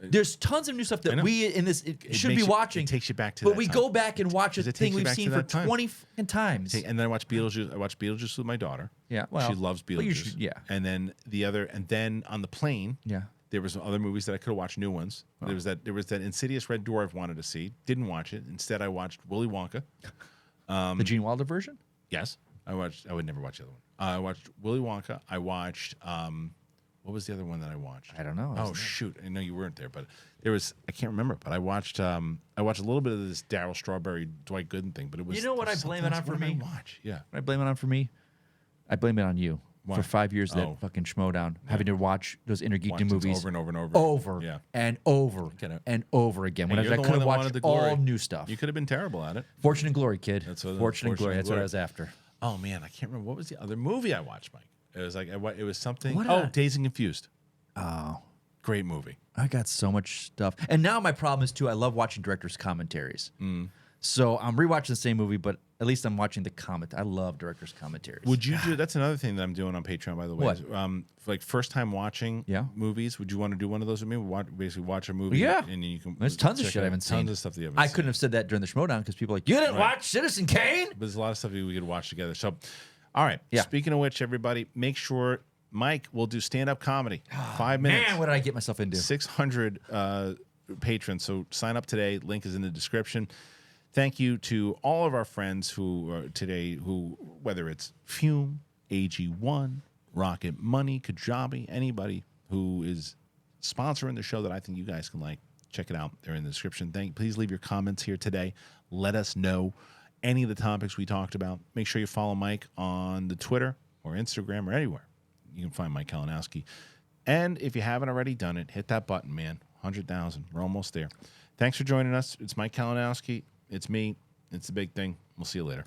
There's tons of new stuff that we in this should be watching. It takes you back to but that we time. go back and watch a thing we've seen for 20 fucking times. And then I watched Beetlejuice. I watched Beetlejuice with my daughter. Yeah, well, she loves Beetlejuice. yeah. And then then on the plane, Yeah. there was other movies that I could have watched, new ones. Oh. There was that Insidious Red Door I've wanted to see. Didn't watch it. Instead, I watched Willy Wonka. The Gene Wilder version? Yes, I would never watch the other one. I watched Willy Wonka. I watched. What was the other one that I watched? I don't know. Oh shoot! I know you weren't there, but there was. I can't remember. But I watched a little bit of this Daryl Strawberry, Dwight Gooden thing. But it was. You know what I blame it on for me? Watch. Yeah. What I blame it on for me? I blame it on you. Why? For 5 years, that fucking schmodown, having to watch those Intergeekdom movies over and over and over. Yeah. And over and over again. When I could have watched all new stuff. You could have been terrible at it. Fortune and Glory, kid. Fortune and Glory. That's what I Glory. was after. Oh man, I can't remember what was the other movie I watched, Mike. It was like it was something. What Dazed and Confused. Oh, great movie. I got so much stuff, and now my problem is too. I love watching directors' commentaries. So I'm rewatching the same movie, but at least I'm watching the comment. I love directors' commentaries. Would you do? That's another thing that I'm doing on Patreon, by the way. What? Is, like first time watching movies. Would you want to do one of those with me? Basically, watch a movie. Yeah, and you can. There's tons of shit I haven't seen. Tons of stuff that you haven't I seen. couldn't have said that during the schmodown because people are like, you didn't watch Citizen Kane. But there's a lot of stuff we could watch together. So, all right. Yeah. Speaking of which, everybody, make sure Mike will do stand-up comedy. 5 minutes. Man, what did I get myself into? 600 patrons. So sign up today. Link is in the description. Thank you to all of our friends who are today, whether it's Fume, AG1, Rocket Money, KAJABI, anybody who is sponsoring the show that I think you guys can like, check it out. They're in the description. Please leave your comments here today. Let us know any of the topics we talked about. Make sure you follow Mike on the Twitter or Instagram or anywhere. You can find Mike Kalinowski. And if you haven't already done it, hit that button, man. 100,000. We're almost there. Thanks for joining us. It's Mike Kalinowski. It's me. It's the big thing. We'll see you later.